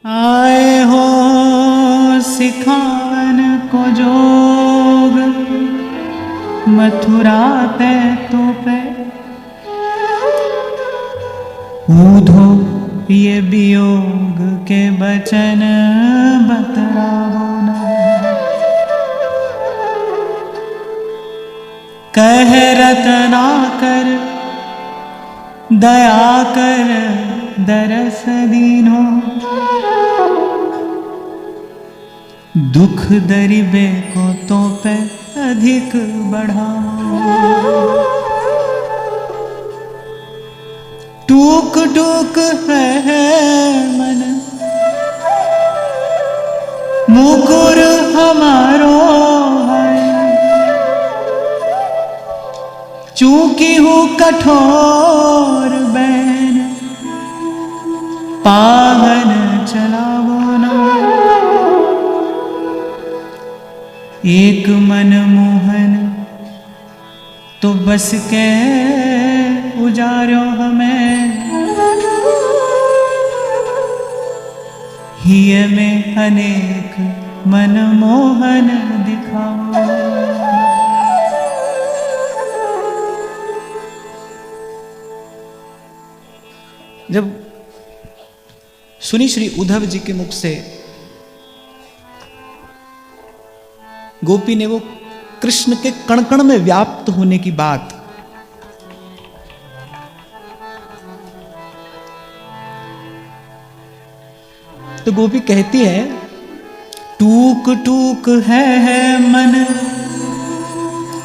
आए हो सिखावन को जोग, मथुरा ते तो पे ऊधो ये वियोग के बचन बतरावो न। कह रतना कर दया कर दरस दीनो, दुख दरिबे को तो पे अधिक बढ़ाओ। टूक टूक है मन मुकुर हमारो है, चूंकि हूँ कठोर बैन पावन चलावो ना। एक मन मोहन तो बस के उजारो हमें, हिय में अनेक मन मोहन दिखाओ। जब सुनी श्री उद्धव जी के मुख से गोपी ने वो कृष्ण के कण कण में व्याप्त होने की बात, तो गोपी कहती है टूक टूक है मन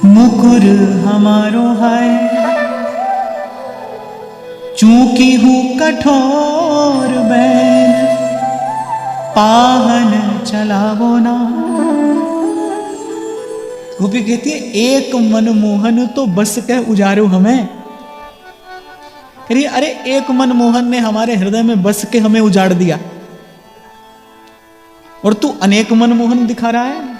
मुकुर हमारो है, चूंकि हूँ कठोर बैन पाहन चलावो ना। गोपी कहती है एक मनमोहन तो बस कह उजारो हमें। अरे एक मनमोहन ने हमारे हृदय में बस के हमें उजाड़ दिया, और तू अनेक मनमोहन दिखा रहा है।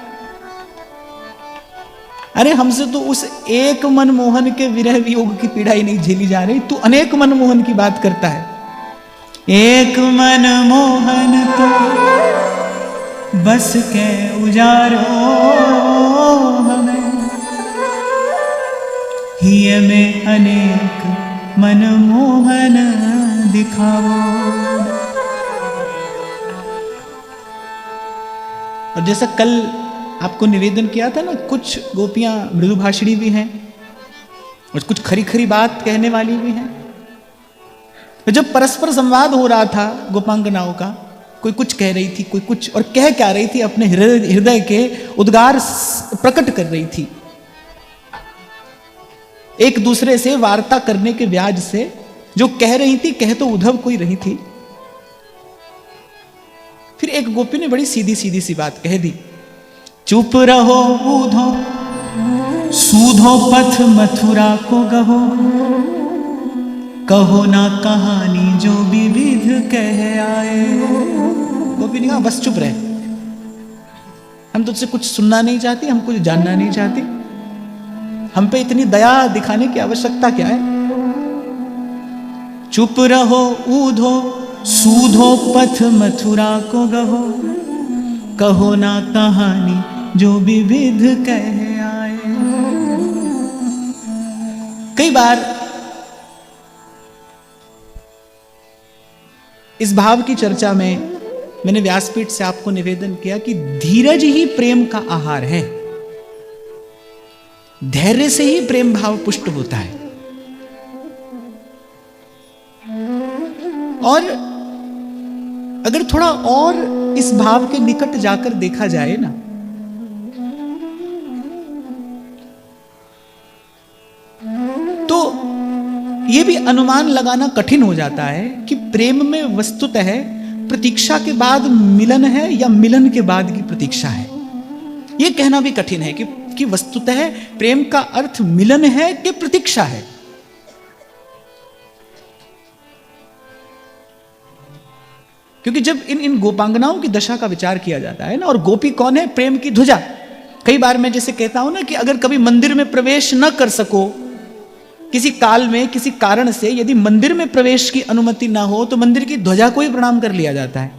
अरे हमसे तो उस एक मनमोहन के विरह वियोग की पीड़ा ही नहीं झेली जा रही, तू अनेक मनमोहन की बात करता है। एक मनमोहन तो बस के उजारो हमें, हिय में अनेक मनमोहन दिखाओ। और जैसा कल आपको निवेदन किया था ना, कुछ गोपियां मृदुभाषिणी भी हैं और कुछ खरी खरी बात कहने वाली भी हैं। तो जब परस्पर संवाद हो रहा था गोपांगनाओं का, कोई कुछ कह रही थी, कोई कुछ, और कह क्या रही थी, अपने हृदय के उद्गार प्रकट कर रही थी, एक दूसरे से वार्ता करने के व्याज से जो कह रही थी, कह तो उद्धव को ही रही थी। फिर एक गोपी ने बड़ी सीधी सीधी सी बात कह दी, चुप रहो ऊधो सूधो पथ मथुरा को गहो, कहो ना कहानी जो विविध कह आए। गोपी ने कहा बस चुप रहे, हम तुझसे कुछ सुनना नहीं चाहती, हम कुछ जानना नहीं चाहती, हम पे इतनी दया दिखाने की आवश्यकता क्या है। चुप रहो ऊधो सूधो पथ मथुरा को गहो, कहो ना कहानी जो विविध कह आए। कई बार इस भाव की चर्चा में मैंने व्यासपीठ से आपको निवेदन किया कि धीरज ही प्रेम का आहार है, धैर्य से ही प्रेम भाव पुष्ट होता है। और अगर थोड़ा और इस भाव के निकट जाकर देखा जाए ना, तो यह भी अनुमान लगाना कठिन हो जाता है कि प्रेम में वस्तुतः प्रतीक्षा के बाद मिलन है या मिलन के बाद की प्रतीक्षा है। यह कहना भी कठिन है कि वस्तुतः प्रेम का अर्थ मिलन है कि प्रतीक्षा है। क्योंकि जब इन गोपांगनाओं की दशा का विचार किया जाता है ना, और गोपी कौन है, प्रेम की ध्वजा। कई बार मैं जैसे कहता हूं ना कि अगर कभी मंदिर में प्रवेश न कर सको, किसी काल में किसी कारण से यदि मंदिर में प्रवेश की अनुमति ना हो, तो मंदिर की ध्वजा को ही प्रणाम कर लिया जाता है।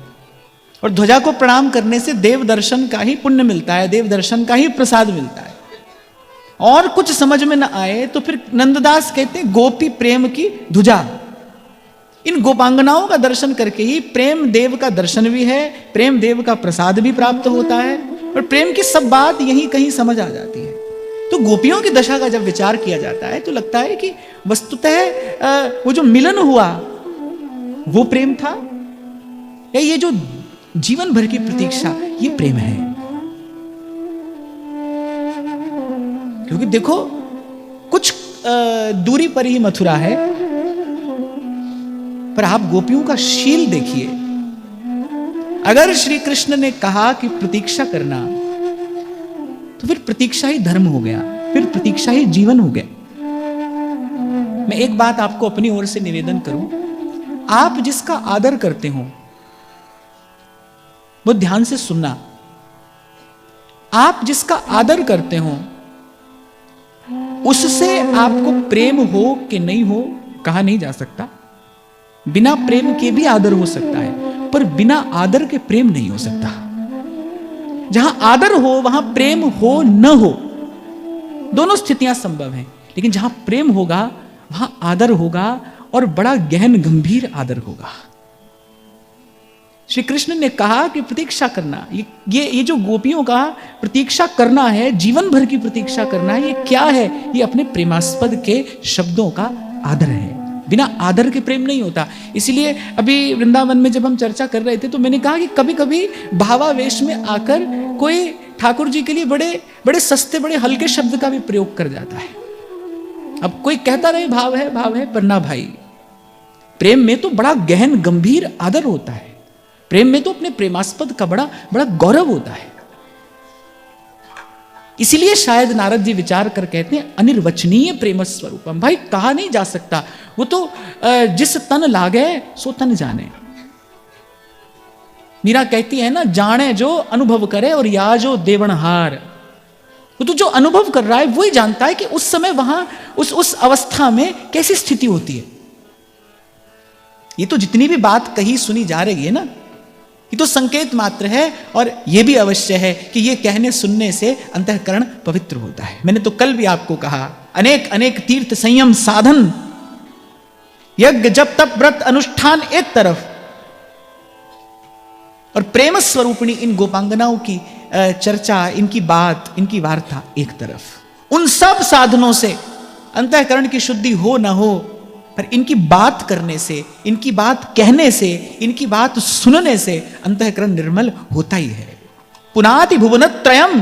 और ध्वजा को प्रणाम करने से देव दर्शन का ही पुण्य मिलता है, देव दर्शन का ही प्रसाद मिलता है। और कुछ समझ में न आए तो फिर नंददास कहते हैं गोपी प्रेम की ध्वजा। इन गोपांगनाओं का दर्शन करके ही प्रेम देव का दर्शन भी है, प्रेम देव का प्रसाद भी प्राप्त होता है, और प्रेम की सब बात यहीं कहीं समझ आ जाती है। तो गोपियों की दशा का जब विचार किया जाता है तो लगता है कि वस्तुतः वो जो मिलन हुआ वो प्रेम था, या ये जो जीवन भर की प्रतीक्षा ये प्रेम है। क्योंकि देखो कुछ दूरी पर ही मथुरा है, पर आप गोपियों का शील देखिए। अगर श्री कृष्ण ने कहा कि प्रतीक्षा करना, तो फिर प्रतीक्षा ही धर्म हो गया, फिर प्रतीक्षा ही जीवन हो गया। मैं एक बात आपको अपनी ओर से निवेदन करूं, आप जिसका आदर करते हो वो ध्यान से सुनना। आप जिसका आदर करते हो उससे आपको प्रेम हो कि नहीं हो कहा नहीं जा सकता। बिना प्रेम के भी आदर हो सकता है, पर बिना आदर के प्रेम नहीं हो सकता। जहां आदर हो वहां प्रेम हो न हो, दोनों स्थितियां संभव हैं। लेकिन जहां प्रेम होगा वहां आदर होगा, और बड़ा गहन गंभीर आदर होगा। श्री कृष्ण ने कहा कि प्रतीक्षा करना, ये जो गोपियों का प्रतीक्षा करना है, जीवन भर की प्रतीक्षा करना है, ये क्या है? ये अपने प्रेमास्पद के शब्दों का आदर है। बिना आदर के प्रेम नहीं होता। इसलिए अभी वृंदावन में जब हम चर्चा कर रहे थे तो मैंने कहा कि कभी कभी भावावेश में आकर कोई ठाकुर जी के लिए बड़े बड़े सस्ते, बड़े हल्के शब्द का भी प्रयोग कर जाता है। अब कोई कहता रहे भाव है, पर ना भाई, प्रेम में तो बड़ा गहन गंभीर आदर होता है। प्रेम में तो अपने प्रेमास्पद का बड़ा बड़ा गौरव होता है। इसीलिए शायद नारद जी विचार कर कहते हैं अनिर्वचनीय प्रेम स्वरूपम। भाई कहा नहीं जा सकता, वो तो जिस तन लागे सो तन जाने। मीरा कहती है ना, जाने जो अनुभव करे और या जो देवनहार। वो तो जो अनुभव कर रहा है वही जानता है कि उस समय वहां उस अवस्था में कैसी स्थिति होती है। ये तो जितनी भी बात कही सुनी जा रही है ना, ये तो संकेत मात्र है, और यह भी अवश्य है कि ये कहने सुनने से अंतःकरण पवित्र होता है। मैंने तो कल भी आपको कहा, अनेक अनेक तीर्थ संयम साधन, यज्ञ जप तप व्रत अनुष्ठान एक तरफ, और प्रेम स्वरूपिणी इन गोपांगनाओं की चर्चा, इनकी बात, इनकी वार्ता एक तरफ। उन सब साधनों से अंतःकरण की शुद्धि हो न हो, पर इनकी बात करने से, इनकी बात कहने से, इनकी बात सुनने से अंतःकरण निर्मल होता ही है। पुनाति भुवनत्रयम्,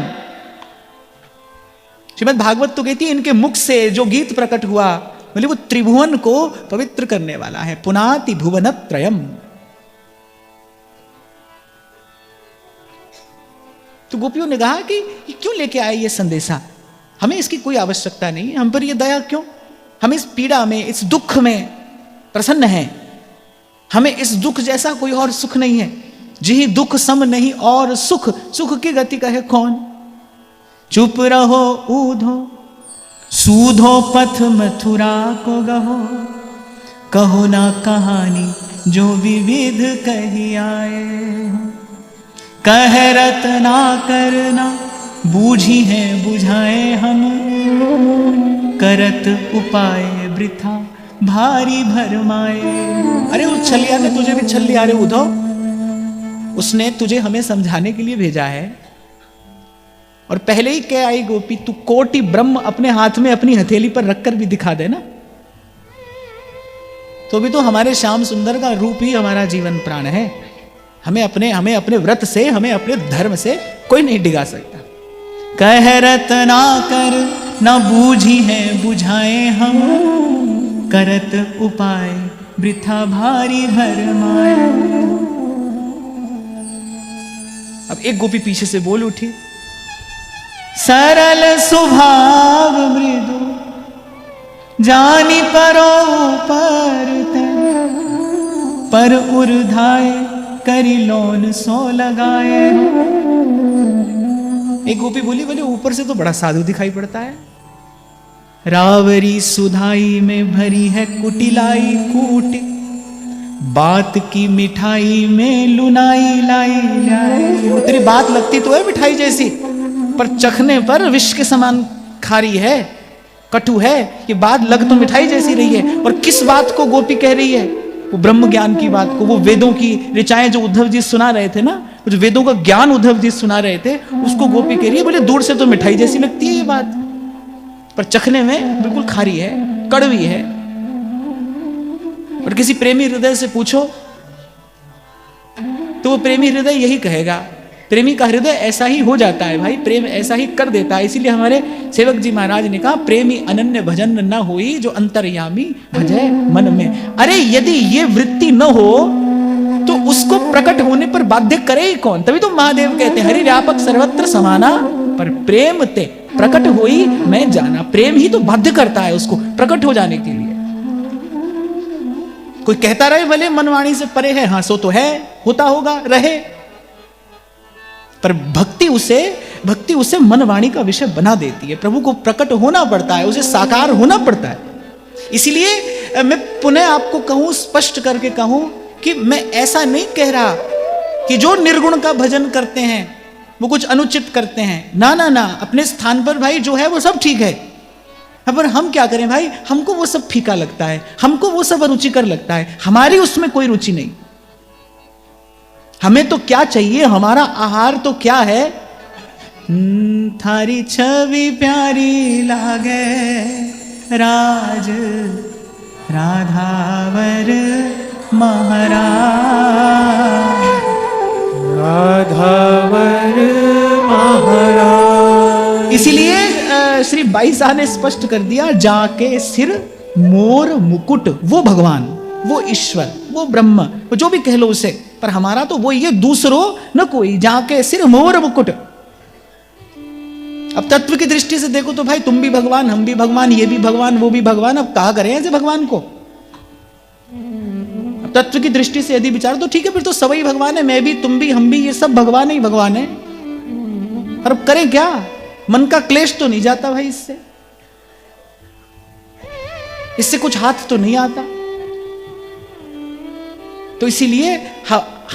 श्रीमद् भागवत तो कहती है इनके मुख से जो गीत प्रकट हुआ, बोले वो त्रिभुवन को पवित्र करने वाला है। पुनाति भुवनत्रयम्। तो गोपियों ने कहा कि ये क्यों लेके आए ये संदेशा, हमें इसकी कोई आवश्यकता नहीं, हम पर ये दया क्यों? हम इस पीड़ा में, इस दुख में प्रसन्न हैं। हमें इस दुख जैसा कोई और सुख नहीं है। जी दुख सम नहीं और सुख, सुख की गति कहे कौन? चुप रहो ऊधो सूधो पथ मथुरा को गहो, कहो ना कहानी जो विविध कही आए। कहरत ना करना बूझी है बुझाए हम, करत उपाय वृथा भारी भरमाए। अरे उस छलिया ने तुझे भी छल लिया रे उधो, उसने तुझे हमें समझाने के लिए भेजा है। और पहले ही कह आई गोपी, तू कोटि ब्रह्म अपने हाथ में अपनी हथेली पर रखकर भी दिखा दे ना, तो भी तो हमारे श्याम सुंदर का रूप ही हमारा जीवन प्राण है। हमें अपने व्रत से, हमें अपने धर्म से कोई नहीं डिगा सकता। कहरत ना कर ना बूझी है बुझाए हम, करत उपाय वृथा भारी भरमाए। अब एक गोपी पीछे से बोल उठी, सरल स्वभाव मृदु जानी परो पर उर्धाए करी लोन सो लगाए। एक गोपी बोली, बोले ऊपर से तो बड़ा साधु दिखाई पड़ता है, रावरी सुधाई में भरी है कुटिलाई कूटी, बात की मिठाई में लुनाई लाई लाई। तेरी बात लगती तो है मिठाई जैसी, पर चखने पर विष के समान खारी है, कटु है। ये बात लग तो मिठाई जैसी रही है, और किस बात को गोपी कह रही है? वो ब्रह्म ज्ञान की बात को, वो वेदों की ऋचाएं जो उद्धव जी सुना रहे थे ना, जो वेदों का ज्ञान उद्धव जी सुना रहे थे, उसको गोपी कह रही है, बोले दूर से तो मिठाई जैसी लगती है ये बात, पर चखने में बिल्कुल खारी है, कड़वी है। और किसी प्रेमी हृदय से पूछो तो वो प्रेमी हृदय यही कहेगा। प्रेमी का हृदय ऐसा ही हो जाता है भाई, प्रेम ऐसा ही कर देता है। इसीलिए हमारे सेवक जी महाराज ने कहा, प्रेमी अनन्य भजन न होई, जो अंतर्यामी भजय मन में। अरे यदि ये वृत्ति न हो तो उसको प्रकट होने पर बाध्य करे ही कौन? तभी तो महादेव कहते हैं, हरि व्यापक सर्वत्र समाना, पर प्रेम ते प्रकट होई मैं जाना। प्रेम ही तो बाध्य करता है उसको प्रकट हो जाने के लिए। कोई कहता रहे भले मनवाणी से परे है, हाँ सो तो है, होता होगा, रहे, पर भक्ति उसे मनवाणी का विषय बना देती है। प्रभु को प्रकट होना पड़ता है, उसे साकार होना पड़ता है। इसलिए मैं पुनः आपको कहूं, स्पष्ट करके कहूं कि मैं ऐसा नहीं कह रहा कि जो निर्गुण का भजन करते हैं वो कुछ अनुचित करते हैं। ना ना ना, अपने स्थान पर भाई जो है वो सब ठीक है। पर हम क्या करें भाई, हमको वो सब फीका लगता है, हमको वो सब अरुचिकर लगता है, हमारी उसमें कोई रुचि नहीं। हमें तो क्या चाहिए, हमारा आहार तो क्या है? थारी छवि प्यारी लागे राज राधावर महाराज, राधावर महाराज। इसीलिए श्री बाई साहब ने स्पष्ट कर दिया, जाके सिर मोर मुकुट, वो भगवान, वो ईश्वर, वो ब्रह्म, वो जो भी कह लो उसे, पर हमारा तो वो ये दूसरो न कोई, जाके सिर मोर मुकुट। अब तत्व की दृष्टि से देखो तो भाई तुम भी भगवान, हम भी भगवान, ये भी भगवान, वो भी भगवान। अब कहा करें ऐसे भगवान को? अब तत्व की दृष्टि से यदि विचार तो ठीक है, फिर तो सभी भगवान है, मैं भी, तुम भी, हम भी, ये सब भगवान ही भगवान है। पर अब करें क्या? मन का क्लेश तो नहीं जाता भाई इससे, इससे कुछ हाथ तो नहीं आता। तो इसीलिए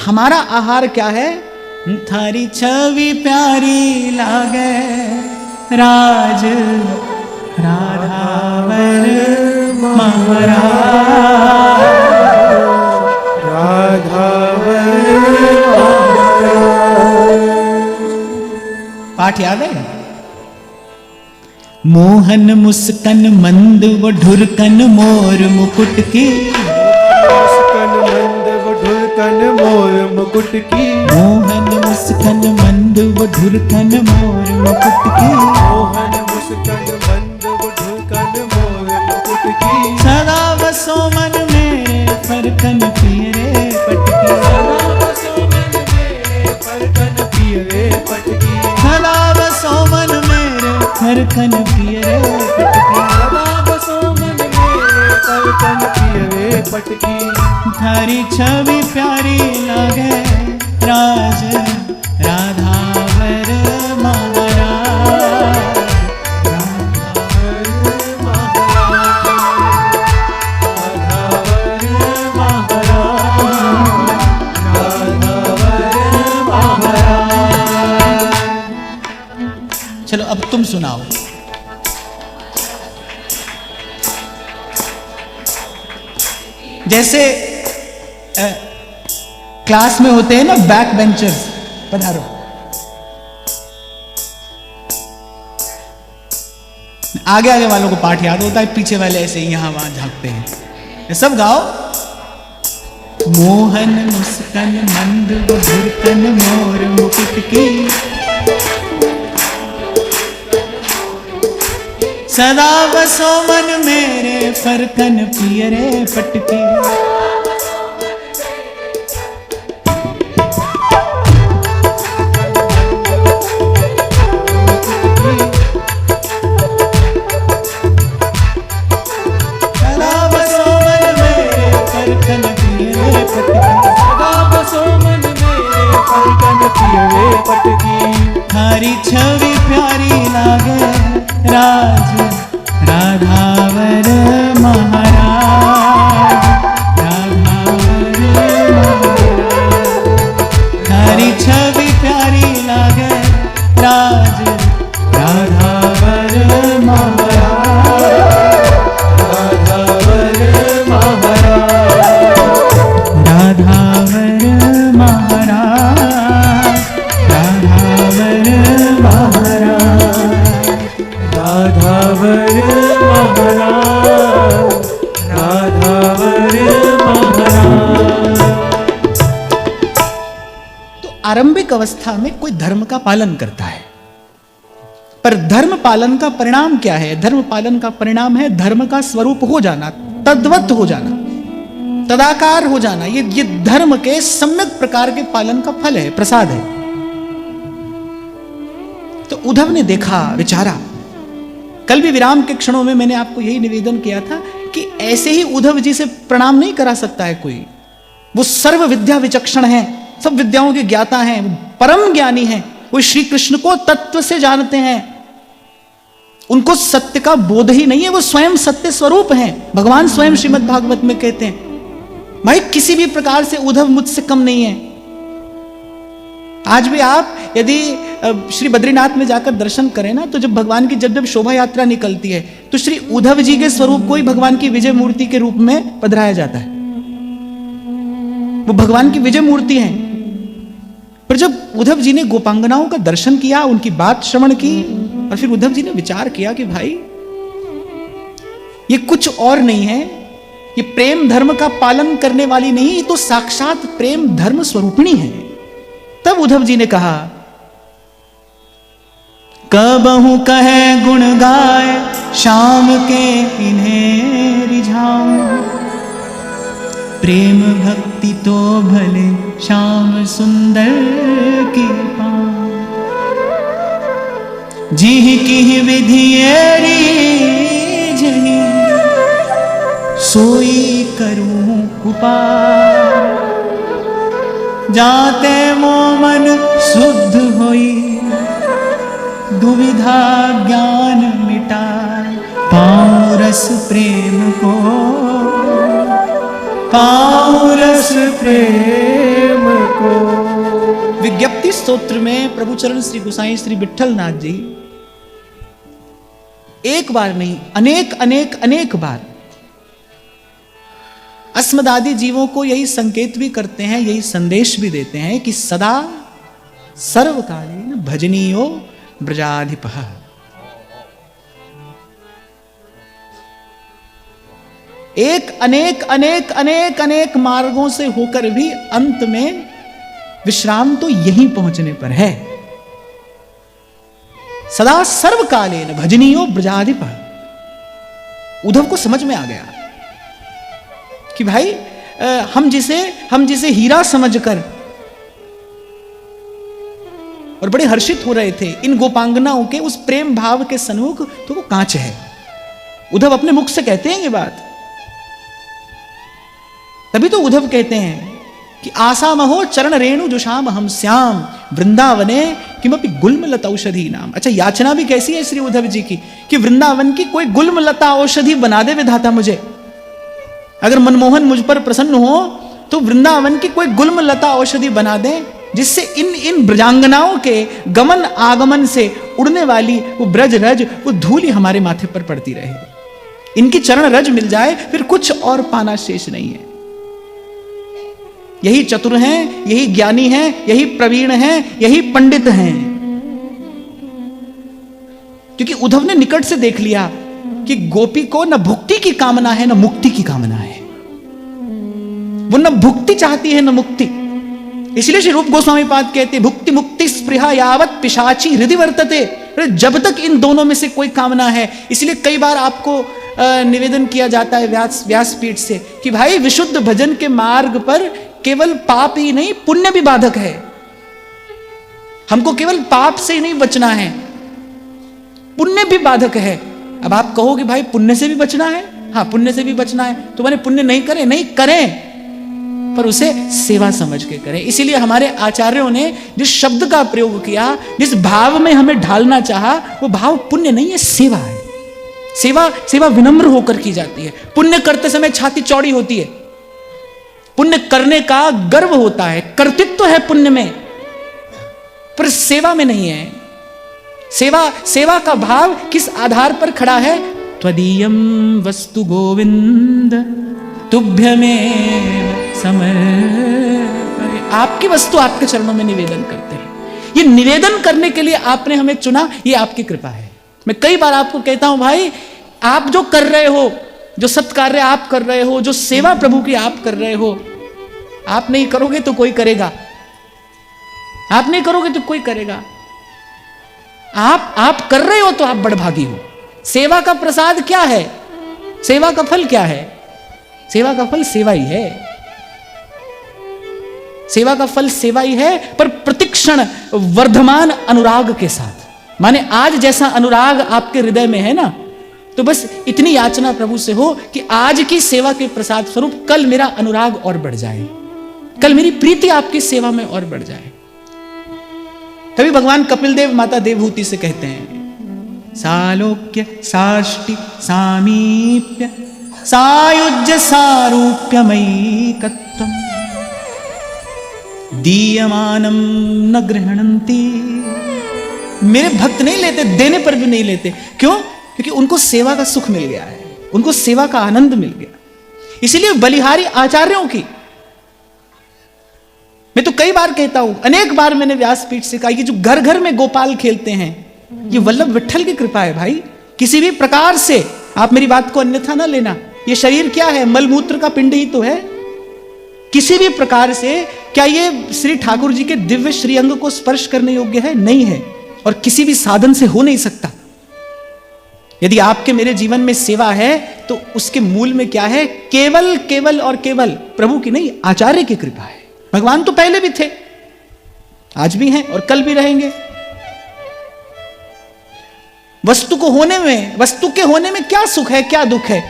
हमारा आहार क्या है? थारी छवि प्यारी लागे राज राधावर महाराज, राधावर महाराज। पाठ याद है? मोहन मुस्कन मंद वो ढुरकन मोर मुकुट की, मुस्कन मंद वो ढुरकन मोर मुकुट की, मोहन मुस्कन मंद वो ढुरकन मोर मुकुट की, मोहन मुस्कन मंद वो ढुरकन मोर मुकुट की। सदा बसो मन मेरे फरकन पियरे पटकी, सदा बसो मन मेरे फरकन पियरे पटकी, सदा बसो मन मेरे फरकन पियरे पटकी, सदा बसो मन मेरे फरकन पियरे पटकी। थारी छवि प्यारी लागे राज राधावर महाराज, राधावर महाराज, राधावर महाराज, राधावर महाराज। चलो अब तुम सुनाओ। जैसे क्लास में होते हैं ना बैक बेंचर्स, पधारो, आगे आगे वालों को पाठ याद होता है, पीछे वाले ऐसे ही यहां वहां झांकते हैं। सब गाओ। मोहन मुस्कन मंद वो ढुरकन मोर मुकुट की, सदा बसो मन मेरे फरकन पियरे पटकी, थारी छवि प्यारी लागे राज राधावर महाराज, राधावर छवि प्यारी लागे राज राधावर महाराज, राधावर महाराज, राधावर महाराज, राधावर महाराज, राधावर महाराज, राधावर महाराज। तो आरंभिक अवस्था में कोई धर्म का पालन करता है, पर धर्म पालन का परिणाम क्या है? धर्म पालन का परिणाम है धर्म का स्वरूप हो जाना, तद्वत हो जाना, तदाकार हो जाना। ये धर्म के सम्यक प्रकार के पालन का फल है, प्रसाद है। तो उद्धव ने देखा, विचारा। कल भी विराम के क्षणों में मैंने आपको यही निवेदन किया था कि ऐसे ही उद्धव जी से प्रणाम नहीं करा सकता है कोई। वो सर्व विद्या विचक्षण है, सब विद्याओं के ज्ञाता हैं, परम ज्ञानी हैं, वो श्री कृष्ण को तत्व से जानते हैं। उनको सत्य का बोध ही नहीं है, वो स्वयं सत्य स्वरूप हैं। भगवान स्वयं श्रीमद् भागवत में कहते हैं, भाई किसी भी प्रकार से उद्धव मुझसे कम नहीं है। आज भी आप यदि श्री बद्रीनाथ में जाकर दर्शन करें ना, तो जब भगवान की जब शोभा यात्रा निकलती है तो श्री उद्धव जी के स्वरूप को ही भगवान की विजय मूर्ति के रूप में पधराया जाता है। वो भगवान की विजय मूर्ति है। पर जब उद्धव जी ने गोपांगनाओं का दर्शन किया, उनकी बात श्रवण की, और फिर उद्धव जी ने विचार किया कि भाई ये कुछ और नहीं है, ये प्रेम धर्म का पालन करने वाली नहीं, ये तो साक्षात प्रेम धर्म स्वरूपिणी है। तब उद्धव जी ने कहा, कबहु कहे गुण गाय श्याम के इन्हें रिझाऊं, प्रेम भक्ति तो भले श्याम सुंदर की पाऊं, जिह की विधि रीझहि सोई करूं उपाय, जाते मोमन शुद्ध होई दुविधा ज्ञान मिटाए, पाऊं रस प्रेम को, पाऊं रस प्रेम को। विज्ञप्ति स्तोत्र में प्रभु चरण श्री गोसाई श्री विट्ठल नाथ जी एक बार नहीं, अनेक अनेक अनेक बार अस्मदादि जीवों को यही संकेत भी करते हैं, यही संदेश भी देते हैं कि सदा सर्वकालीन भजनीयो ब्रजाधिपः। एक अनेक अनेक अनेक अनेक मार्गों से होकर भी अंत में विश्राम तो यहीं पहुंचने पर है। सदा सर्वकालीन भजनीयो ब्रजाधिपः। उद्धव को समझ में आ गया कि भाई हम जिसे हीरा समझकर और बड़े हर्षित हो रहे थे इन गोपांगनाओं के उस प्रेम भाव के सन्मुख, तो वो कांच है। उद्धव अपने मुख से कहते हैं ये बात। तभी तो उद्धव कहते हैं कि आसा महो चरण रेणु जुषाम हम श्याम वृंदावने किमपि गुल्म लता औषधि नाम। अच्छा, याचना भी कैसी है श्री उद्धव जी की कि वृंदावन की कोई गुल्म लता औषधि बना दे विधाता मुझे। अगर मनमोहन मुझ पर प्रसन्न हो तो वृंदावन की कोई गुल्म लता औषधि बना दे, जिससे इन ब्रजांगनाओं के गमन आगमन से उड़ने वाली वो ब्रज रज, वो धूली हमारे माथे पर पड़ती रहे। इनकी चरण रज मिल जाए, फिर कुछ और पाना शेष नहीं है। यही चतुर हैं, यही ज्ञानी हैं, यही प्रवीण हैं, यही पंडित हैं। क्योंकि उद्धव ने निकट से देख लिया कि गोपी को न भुक्ति की कामना है न मुक्ति की कामना है। वो न भुक्ति चाहती है न मुक्ति। इसलिए श्री रूप गोस्वामी पाद कहते भुक्ति मुक्ति स्पृहा यावत पिशाची हृदय वर्तते। जब तक इन दोनों में से कोई कामना है, इसलिए कई बार आपको निवेदन किया जाता है व्यासपीठ से कि भाई विशुद्ध भजन के मार्ग पर केवल पाप ही नहीं, पुण्य भी बाधक है। हमको केवल पाप से ही नहीं बचना है, पुण्य भी बाधक है। अब आप कहोगे भाई पुण्य से भी बचना है? हाँ, पुण्य से भी बचना है। तो मैंने पुण्य नहीं करें, पर उसे सेवा समझ के करें। इसीलिए हमारे आचार्यों ने जिस शब्द का प्रयोग किया, जिस भाव में हमें ढालना चाहा, वो भाव पुण्य नहीं है, सेवा है। सेवा विनम्र होकर की जाती है। पुण्य करते समय छाती चौड़ी होती है। पुण्य करने का गर्व होता है, कर्तृत्व है पुण्य में। पर सेवा में नहीं है। सेवा का भाव किस आधार पर खड़ा है? त्वदीयम वस्तु गोविंद तुभ्यमेव समर्पये। आपकी वस्तु आपके चरणों में निवेदन करते हैं। ये निवेदन करने के लिए आपने हमें चुना, ये आपकी कृपा है। मैं कई बार आपको कहता हूं, भाई आप जो कर रहे हो, जो सत्कार्य आप कर रहे हो, जो सेवा प्रभु की आप कर रहे हो, आप नहीं करोगे तो कोई करेगा, आप नहीं करोगे तो कोई करेगा। आप कर रहे हो तो आप बड़भागी हो। सेवा का प्रसाद क्या है? सेवा का फल क्या है? सेवा का फल सेवा ही है। सेवा का फल सेवा ही है, पर प्रतिक्षण वर्धमान अनुराग के साथ। माने आज जैसा अनुराग आपके हृदय में है ना, तो बस इतनी याचना प्रभु से हो कि आज की सेवा के प्रसाद स्वरूप कल मेरा अनुराग और बढ़ जाए, कल मेरी प्रीति आपकी सेवा में और बढ़ जाए। तभी भगवान कपिल देव माता देवहूति से कहते हैं, सालोक्य साष्टि सामीप्य सायुज्य सारूप्यमैकत्वम् दीयमानम न गृह्णन्ति। मेरे भक्त नहीं लेते, देने पर भी नहीं लेते। क्यों? क्योंकि उनको सेवा का सुख मिल गया है, उनको सेवा का आनंद मिल गया। इसीलिए बलिहारी आचार्यों की, मैं तो कई बार कहता हूं, अनेक बार मैंने व्यासपीठ से कहा, ये जो घर घर में गोपाल खेलते हैं, ये वल्लभ विट्ठल की कृपा है भाई। किसी भी प्रकार से आप मेरी बात को अन्यथा ना लेना। ये शरीर क्या है? मलमूत्र का पिंड ही तो है। किसी भी प्रकार से क्या ये श्री ठाकुर जी के दिव्य श्रीअंग को स्पर्श करने योग्य है? नहीं है, और किसी भी साधन से हो नहीं सकता। यदि आपके मेरे जीवन में सेवा है तो उसके मूल में क्या है? केवल केवल और केवल प्रभु की नहीं, आचार्य की कृपा है। भगवान तो पहले भी थे, आज भी हैं और कल भी रहेंगे। वस्तु को होने में, वस्तु के होने में क्या सुख है, क्या दुख है?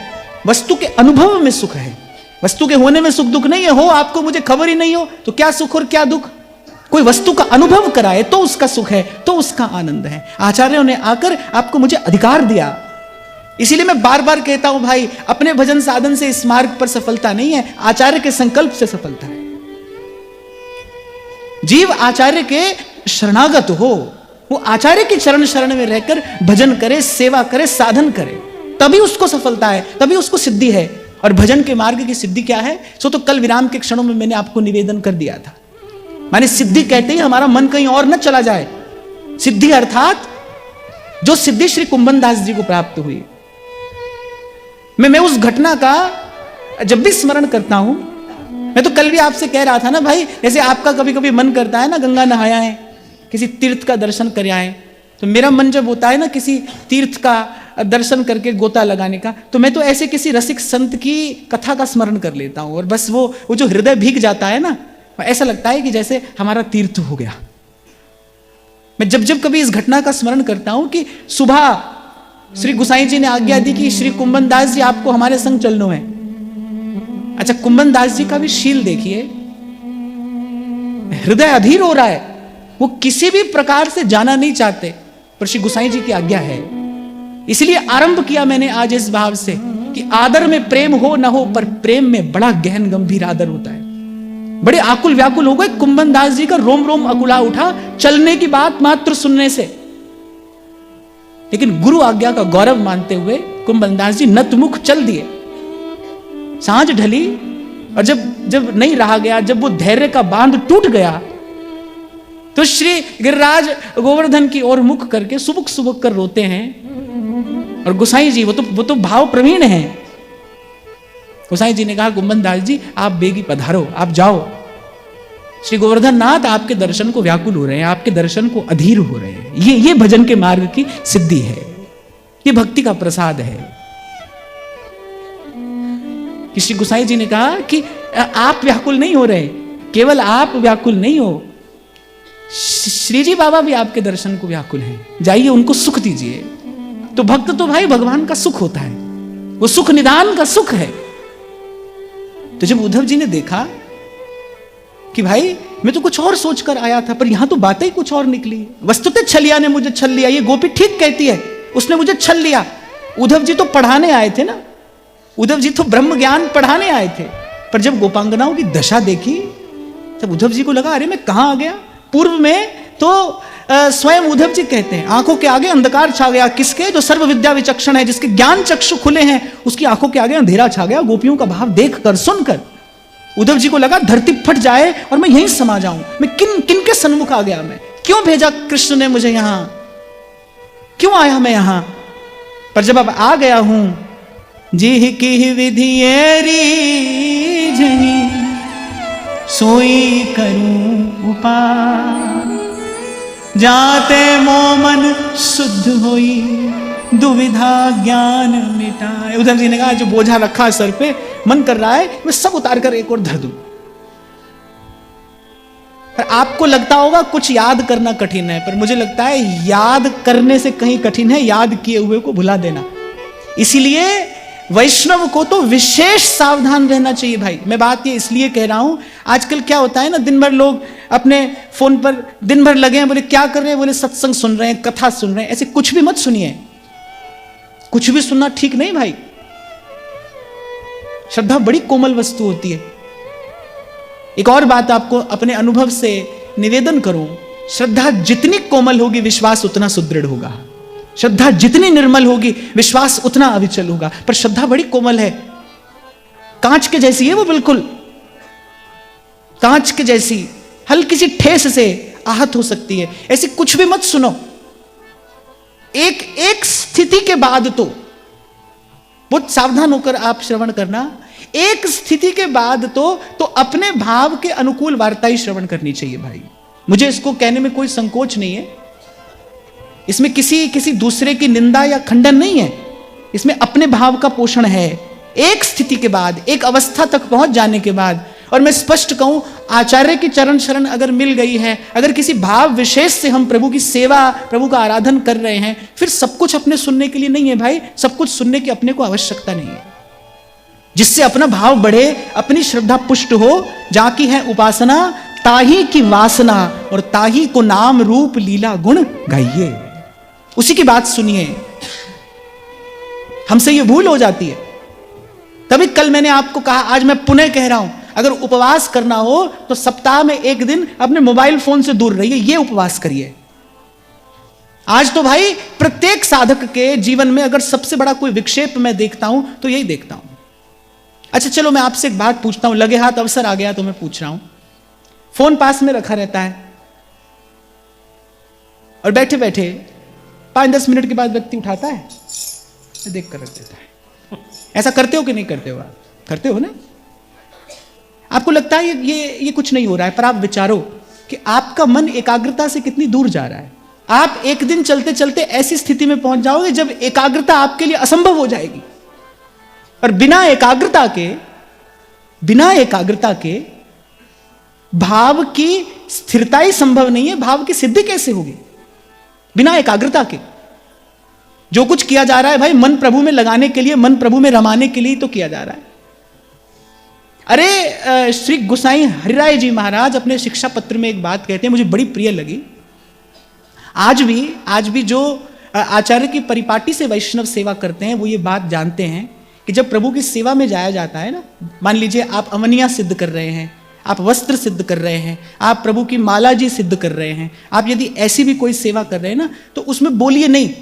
वस्तु के अनुभव में सुख है। वस्तु के होने में सुख दुख नहीं है। हो आपको मुझे खबर ही नहीं हो तो क्या सुख और क्या दुख? कोई वस्तु का अनुभव कराए तो उसका सुख है, तो उसका आनंद है। आचार्यों ने आकर आपको मुझे अधिकार दिया। इसीलिए मैं बार बार कहता हूं, भाई अपने भजन साधन से इस मार्ग पर सफलता नहीं है, आचार्य के संकल्प से सफलता है। जीव आचार्य के शरणागत हो, वो आचार्य के चरण शरण में रहकर भजन करे, सेवा करे, साधन करे, तभी उसको सफलता है, तभी उसको सिद्धि है। और भजन के मार्ग की सिद्धि क्या है? सो तो कल विराम के क्षणों में मैंने आपको निवेदन कर दिया था। माने सिद्धि कहते ही हमारा मन कहीं और न चला जाए। सिद्धि अर्थात जो सिद्धि श्री कुंभन दास जी को प्राप्त हुई। मैं उस घटना का जब भी स्मरण करता हूं, मैं तो कल भी आपसे कह रहा था ना भाई, जैसे आपका कभी कभी मन करता है ना गंगा नहाया है, किसी तीर्थ का दर्शन कर आए, तो मेरा मन जब होता है ना किसी तीर्थ का दर्शन करके गोता लगाने का, तो मैं तो ऐसे किसी रसिक संत की कथा का स्मरण कर लेता हूं, और बस वो जो हृदय भीग जाता है ना, ऐसा लगता है कि जैसे हमारा तीर्थ हो गया। मैं जब जब कभी इस घटना का स्मरण करता हूं कि सुबह श्री गुसाई जी ने आज्ञा दी कि श्री कुंभन दास जी आपको हमारे संग चलना है। अच्छा, कुंभन दास जी का भी शील देखिए, हृदय अधीर हो रहा है, वो किसी भी प्रकार से जाना नहीं चाहते, पर श्री गुसाई जी की आज्ञा है। इसलिए आरंभ किया मैंने आज इस भाव से कि आदर में प्रेम हो ना हो, पर प्रेम में बड़ा गहन गंभीर आदर होता है। बड़े आकुल व्याकुल हो गए, कुंभन दास जी का रोम रोम अकुला उठा चलने की बात मात्र सुनने से। लेकिन गुरु आज्ञा का गौरव मानते हुए कुंभन दास जी नतमुख चल दिए। सांझ ढली और जब नहीं रहा गया, जब वो धैर्य का बांध टूट गया, तो श्री गिरिराज गोवर्धन की ओर मुख करके सुबुक सुबुक कर रोते हैं। और गोसाई जी वो तो भाव प्रवीण है। गोसाई जी ने कहा, कुंभन दास जी आप बेगी पधारो, आप जाओ। श्री गोवर्धन नाथ आपके दर्शन को व्याकुल हो रहे हैं, आपके दर्शन को अधीर हो रहे हैं। ये भजन के मार्ग की सिद्धि है, ये भक्ति का प्रसाद है। कि श्री गोसाई जी ने कहा कि आप व्याकुल नहीं हो रहे, केवल आप व्याकुल नहीं हो, श्री जी बाबा भी आपके दर्शन को व्याकुल हैं, जाइए उनको सुख दीजिए। तो भक्त तो भाई भगवान का सुख होता है, वो सुख निदान का सुख है। तो जब उद्धव जी ने देखा कि भाई मैं तो कुछ और सोचकर आया था, पर यहां तो बातें ही कुछ और निकली, वस्तुतः छलिया ने मुझे छल लिया, ये गोपी ठीक कहती है, उसने मुझे छल लिया। उद्धव जी तो पढ़ाने आए थे ना, उद्धव जी तो ब्रह्म ज्ञान पढ़ाने आए थे, पर जब गोपांगनाओं की दशा देखी, तब उद्धव जी को लगा अरे मैं कहां आ गया। पूर्व में तो स्वयं उद्धव जी कहते हैं, आंखों के आगे अंधकार छा गया। किसके? जो सर्व विद्या विचक्षण है, जिसके ज्ञान चक्षु खुले हैं, उसकी आंखों के आगे अंधेरा छा गया। गोपियों का भाव देखकर, सुनकर उद्धव जी को लगा धरती फट जाए और मैं यहीं समा जाऊं। मैं किन के सन्मुख आ गया? मैं क्यों भेजा कृष्ण ने मुझे यहां? क्यों आया मैं यहां? पर जब अब आ गया हूं, जी की विधि रीझही सोई करूं उपाय, जाते मोमन शुद्ध होई दुविधा ज्ञान मिटाए। उद्धव जी ने कहा जो बोझा रखा है सर पे, मन कर रहा है मैं सब उतार कर एक और धर दूं। पर आपको लगता होगा कुछ याद करना कठिन है, पर मुझे लगता है याद करने से कहीं कठिन है याद किए हुए को भुला देना। इसीलिए वैष्णव को तो विशेष सावधान रहना चाहिए भाई। मैं बात ये इसलिए कह रहा हूं, आजकल क्या होता है ना, दिन भर लोग अपने फोन पर दिन भर लगे हैं, बोले क्या कर रहे हैं? बोले सत्संग सुन रहे हैं, कथा सुन रहे हैं। ऐसे कुछ भी मत सुनिए, कुछ भी सुनना ठीक नहीं भाई। श्रद्धा बड़ी कोमल वस्तु होती है। एक और बात आपको अपने अनुभव से निवेदन करूं, श्रद्धा जितनी कोमल होगी विश्वास उतना सुदृढ़ होगा। श्रद्धा जितनी निर्मल होगी विश्वास उतना अविचल होगा। पर श्रद्धा बड़ी कोमल है, कांच के जैसी है वो, बिल्कुल कांच के जैसी, हल्की सी ठेस से आहत हो सकती है। ऐसे कुछ भी मत सुनो। एक स्थिति के बाद तो बहुत सावधान होकर आप श्रवण करना। एक स्थिति के बाद तो अपने भाव के अनुकूल वार्ता ही श्रवण करनी चाहिए भाई। मुझे इसको कहने में कोई संकोच नहीं है, इसमें किसी दूसरे की निंदा या खंडन नहीं है, इसमें अपने भाव का पोषण है। एक स्थिति के बाद, एक अवस्था तक पहुंच जाने के बाद, और मैं स्पष्ट कहूं, आचार्य की चरण शरण अगर मिल गई है, अगर किसी भाव विशेष से हम प्रभु की सेवा, प्रभु का आराधन कर रहे हैं, फिर सब कुछ अपने सुनने के लिए नहीं है भाई। सब कुछ सुनने की अपने को आवश्यकता नहीं है। जिससे अपना भाव बढ़े, अपनी श्रद्धा पुष्ट हो, जाकी है उपासना ताही की वासना, और ताही को नाम रूप लीला गुण गाइए। उसी की बात सुनिए। हमसे ये भूल हो जाती है। तभी कल मैंने आपको कहा, आज मैं पुनः कह रहा हूं, अगर उपवास करना हो तो सप्ताह में एक दिन अपने मोबाइल फोन से दूर रहिए, ये उपवास करिए। आज तो भाई प्रत्येक साधक के जीवन में अगर सबसे बड़ा कोई विक्षेप मैं देखता हूं तो यही देखता हूं। अच्छा चलो मैं आपसे एक बात पूछता हूं, लगे हाथ अवसर आ गया तो मैं पूछ रहा हूं। फोन पास में रखा रहता है और बैठे बैठे 5-10 मिनट के बाद व्यक्ति उठाता है, देख कर रख देता है। ऐसा करते हो कि नहीं करते हो? आप करते हो ना? आपको लगता है ये कुछ नहीं हो रहा है, पर आप विचारो कि आपका मन एकाग्रता से कितनी दूर जा रहा है। आप एक दिन चलते चलते ऐसी स्थिति में पहुंच जाओगे जब एकाग्रता आपके लिए असंभव हो जाएगी। और बिना एकाग्रता के भाव की स्थिरता ही संभव नहीं है। भाव की सिद्धि कैसे होगी बिना एकाग्रता के? जो कुछ किया जा रहा है भाई मन प्रभु में लगाने के लिए, मन प्रभु में रमाने के लिए तो किया जा रहा है। अरे श्री गोसाई हरिराय जी महाराज अपने शिक्षा पत्र में एक बात कहते हैं, मुझे बड़ी प्रिय लगी। आज भी जो आचार्य की परिपाटी से वैष्णव सेवा करते हैं वो ये बात जानते हैं कि जब प्रभु की सेवा में जाया जाता है ना, मान लीजिए आप अवनिया सिद्ध कर रहे हैं, आप वस्त्र सिद्ध कर रहे हैं, आप प्रभु की माला जी सिद्ध कर रहे हैं, आप यदि ऐसी भी कोई सेवा कर रहे हैं ना, तो उसमें बोलिए नहीं।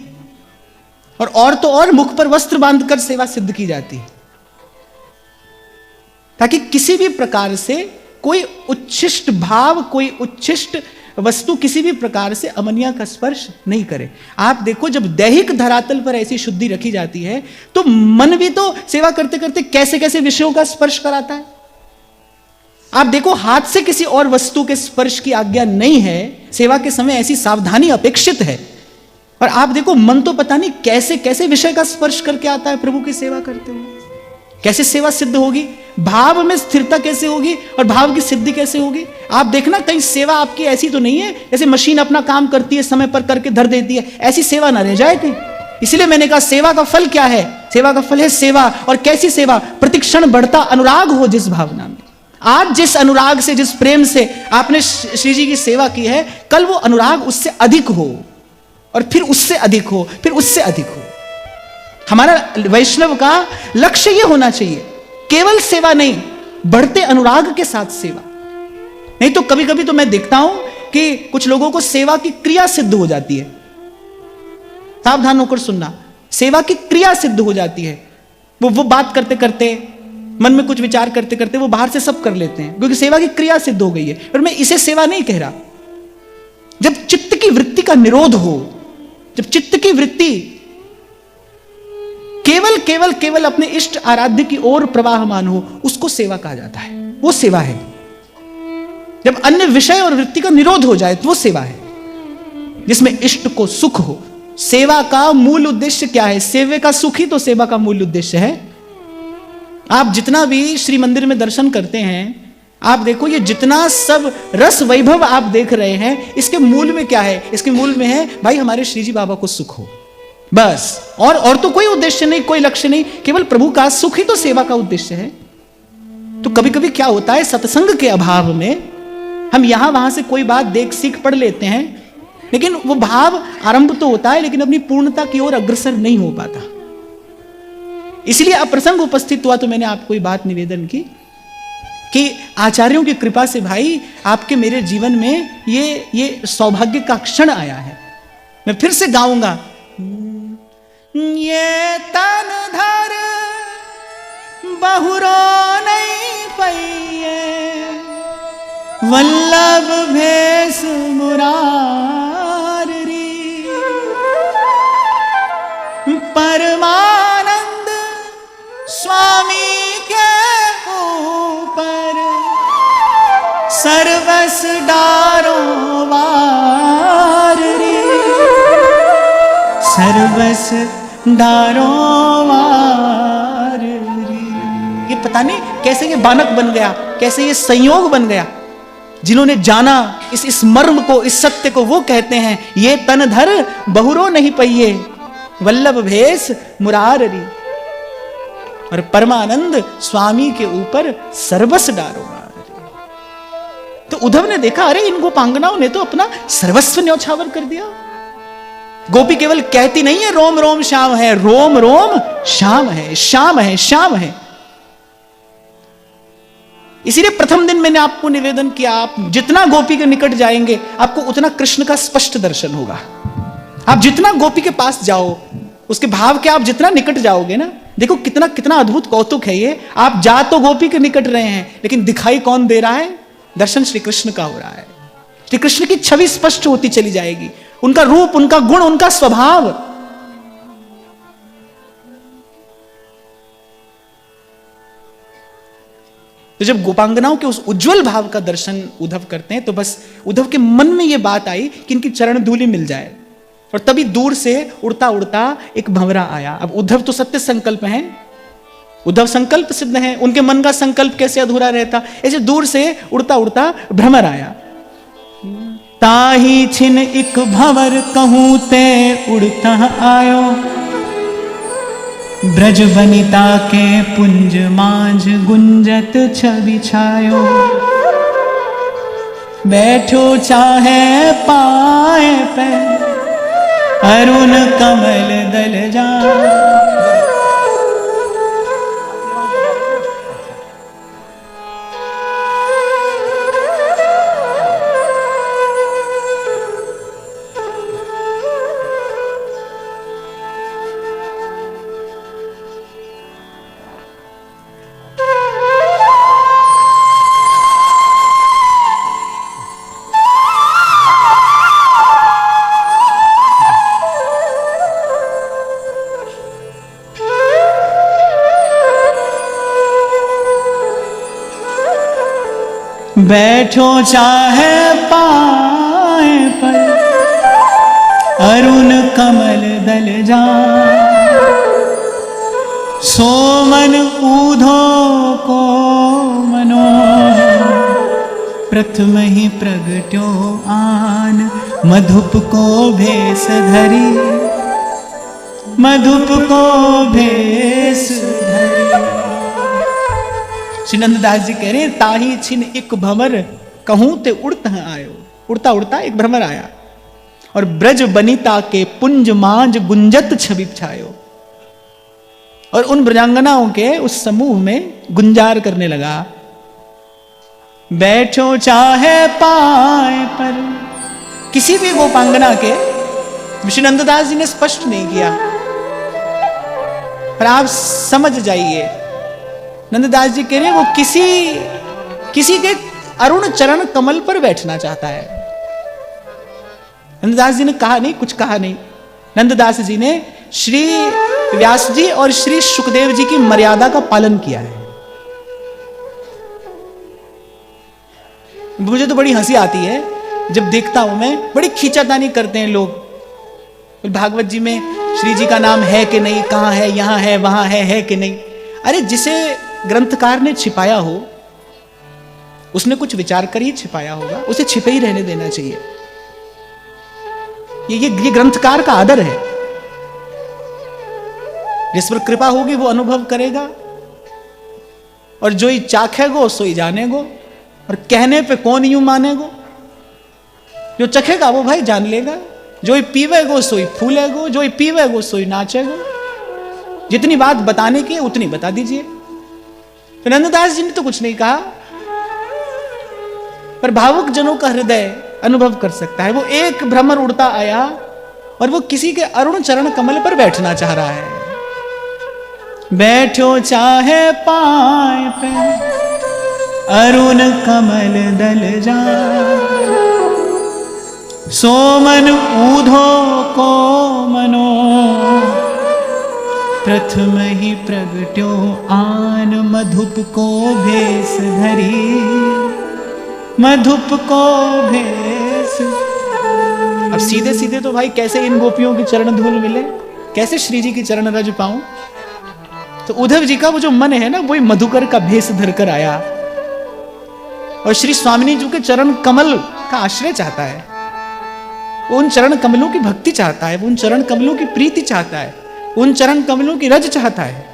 और तो और मुख पर वस्त्र बांधकर सेवा सिद्ध की जाती है, ताकि किसी भी प्रकार से कोई उच्छिष्ट भाव, कोई उच्छिष्ट वस्तु किसी भी प्रकार से अमनिया का स्पर्श नहीं करे। आप देखो जब दैहिक धरातल पर ऐसी शुद्धि रखी जाती है तो मन भी तो सेवा करते करते कैसे कैसे विषयों का स्पर्श कराता है। आप देखो हाथ से किसी और वस्तु के स्पर्श की आज्ञा नहीं है, सेवा के समय ऐसी सावधानी अपेक्षित है। और आप देखो मन तो पता नहीं कैसे कैसे विषय का स्पर्श करके आता है प्रभु की सेवा करते हुए। कैसे सेवा सिद्ध होगी, भाव में स्थिरता कैसे होगी और भाव की सिद्धि कैसे होगी। आप देखना कहीं सेवा आपकी ऐसी तो नहीं है जैसे मशीन अपना काम करती है, समय पर करके धर देती है, ऐसी सेवा ना रह जाए कहीं। इसलिए मैंने कहा सेवा का फल क्या है? सेवा का फल है सेवा। और कैसी सेवा? प्रतिक्षण बढ़ता अनुराग हो जिस भावना में। आज जिस अनुराग से, जिस प्रेम से आपने श्री जी की सेवा की है, कल वो अनुराग उससे अधिक हो, और फिर उससे अधिक हो, फिर उससे अधिक हो। हमारा वैष्णव का लक्ष्य यह होना चाहिए, केवल सेवा नहीं, बढ़ते अनुराग के साथ सेवा। नहीं तो कभी कभी तो मैं देखता हूं कि कुछ लोगों को सेवा की क्रिया सिद्ध हो जाती है। सावधान होकर सुनना, सेवा की क्रिया सिद्ध हो जाती है। वो बात करते करते, मन में कुछ विचार करते करते वो बाहर से सब कर लेते हैं, क्योंकि सेवा की क्रिया सिद्ध हो गई है। और मैं इसे सेवा नहीं कह रहा। जब चित्त की वृत्ति का निरोध हो, जब चित्त की वृत्ति केवल केवल केवल अपने इष्ट आराध्य की ओर प्रवाहमान हो, उसको सेवा कहा जाता है। वो सेवा है। जब अन्य विषय और वृत्ति का निरोध हो जाए तो वो सेवा है, जिसमें इष्ट को सुख हो। सेवा का मूल उद्देश्य क्या है? सेवे का सुख ही तो सेवा का मूल उद्देश्य है। आप जितना भी श्री मंदिर में दर्शन करते हैं, आप देखो ये जितना सब रस वैभव आप देख रहे हैं, इसके मूल में क्या है? इसके मूल में है भाई हमारे श्री जी बाबा को सुख हो, बस। और तो कोई उद्देश्य नहीं, कोई लक्ष्य नहीं, केवल प्रभु का सुख ही तो सेवा का उद्देश्य है। तो कभी कभी क्या होता है, सत्संग के अभाव में हम यहां वहां से कोई बात देख सीख पढ़ लेते हैं, लेकिन वो भाव आरंभ तो होता है, लेकिन अपनी पूर्णता की ओर अग्रसर नहीं हो पाता। इसलिए अब प्रसंग उपस्थित हुआ तो मैंने आपको ये बात निवेदन की कि आचार्यों की कृपा से भाई आपके मेरे जीवन में ये सौभाग्य का क्षण आया है। मैं फिर से गाऊंगा, ये तन धर बहुरो नहीं पइये, वल्लभ भेष मुरारी, परमानंद स्वामी के ऊपर सर्वस डारो वारी, सर्वस डारो वारी। ये पता नहीं कैसे ये बानक बन गया, कैसे ये संयोग बन गया। जिन्होंने जाना इस मर्म को, इस सत्य को, वो कहते हैं ये तन धर बहुरो नहीं पइये, वल्लभ भेष मुरारी, और परमानंद स्वामी के ऊपर सर्वस डारो वारी। तो उद्धव ने देखा, अरे इन गोपांगनाओं ने तो अपना सर्वस्व न्यौछावर कर दिया। गोपी केवल कहती नहीं है रोम रोम श्याम है, रोम रोम श्याम है, श्याम है, श्याम है। इसीलिए प्रथम दिन मैंने आपको निवेदन किया, आप जितना गोपी के निकट जाएंगे आपको उतना कृष्ण का स्पष्ट दर्शन होगा। आप जितना गोपी के पास जाओ, उसके भाव के आप जितना निकट जाओगे ना, देखो कितना कितना अद्भुत कौतुक है ये। आप जा तो गोपी के निकट रहे हैं, लेकिन दिखाई कौन दे रहा है? दर्शन श्री कृष्ण का हो रहा है। श्री कृष्ण की छवि स्पष्ट होती चली जाएगी, उनका रूप, उनका गुण, उनका स्वभाव। तो जब गोपांगनाओं के उस उज्जवल भाव का दर्शन उद्धव करते हैं, तो बस उद्धव के मन में यह बात आई कि इनकी चरण धूलि मिल जाए। और तभी दूर से उड़ता उड़ता एक भंवरा आया। अब उद्धव तो सत्य संकल्प हैं, उद्धव संकल्प सिद्ध हैं, उनके मन का संकल्प कैसे अधूरा रहता। ऐसे दूर से उड़ता उड़ता भ्रमर आया। ताही छिन एक भंवर कहूं ते उड़ता आयो, ब्रज बनिता के पुंज मांझ गुंजत छवि छायो, बैठो चाहे पाए पे अरुण कमल दल जा। बैठो चाहे पाए पर अरुण कमल दल जा, सोमन ऊधो को मनो प्रथम ही प्रगट्यो आन, मधुप को भेष धरी, मधुप को भेष धरी। श्री नंददास जी कह रहे हैं, ताही छिन एक भंवर कहूं ते उड़ता आयो। उड़ता उड़ता एक भ्रमर आया और ब्रज बनिता के पुंज मांझ गुंजत छवि छायो, और उन ब्रजांगनाओं के उस समूह में गुंजार करने लगा। बैठो चाहे पाए पर किसी भी गोपांगना के श्री नंददास जी ने स्पष्ट नहीं किया। पर आप समझ जाइए, नंददास जी कह रहे हैं वो किसी के अरुण चरण कमल पर बैठना चाहता है। नंददास जी ने कहा नहीं, कुछ कहा नहीं। नंददास जी ने श्री व्यास जी और श्री सुखदेव जी की मर्यादा का पालन किया है। मुझे तो बड़ी हंसी आती है जब देखता हूं मैं, बड़ी खींचातानी करते हैं लोग। भागवत जी में श्री जी का नाम है कि नहीं, कहां है, यहां है, वहां है कि नहीं। अरे जिसे ग्रंथकार ने छिपाया हो उसने कुछ विचार कर ही छिपाया होगा, उसे छिपे ही रहने देना चाहिए। ये ग्रंथकार का आदर है। जिस पर कृपा होगी वो अनुभव करेगा, और जो ही चाखेगो सो ही जानेगो, और कहने पे कौन यूं मानेगो। जो चखेगा वो भाई जान लेगा। जो ही पीवेगो सो ही फूलेगो, जो ही पीवेगो सो ही नाचेगो। जितनी बात बताने की उतनी बता दीजिए। तो नंददास जी ने तो कुछ नहीं कहा, पर भावुक जनों का हृदय अनुभव कर सकता है। वो एक भ्रमर उड़ता आया और वो किसी के अरुण चरण कमल पर बैठना चाह रहा है। बैठो चाहे पाए पे अरुण कमल दल जा, सोमन ऊधो को मनो, प्रथम ही प्रगट्यो आन मधुप को भेष धरी, मधुप को भेष। अब सीधे सीधे तो भाई कैसे इन गोपियों की चरण धूल मिले, कैसे श्री जी की चरण रज पाऊं। तो उद्धव जी का वो जो मन है ना, वही मधुकर का भेष धरकर आया और श्री स्वामिनी जी के चरण कमल का आश्रय चाहता है। वो उन चरण कमलों की भक्ति चाहता है, वो उन चरण कमलों की प्रीति चाहता है, उन चरण कमलों की रज चाहता है।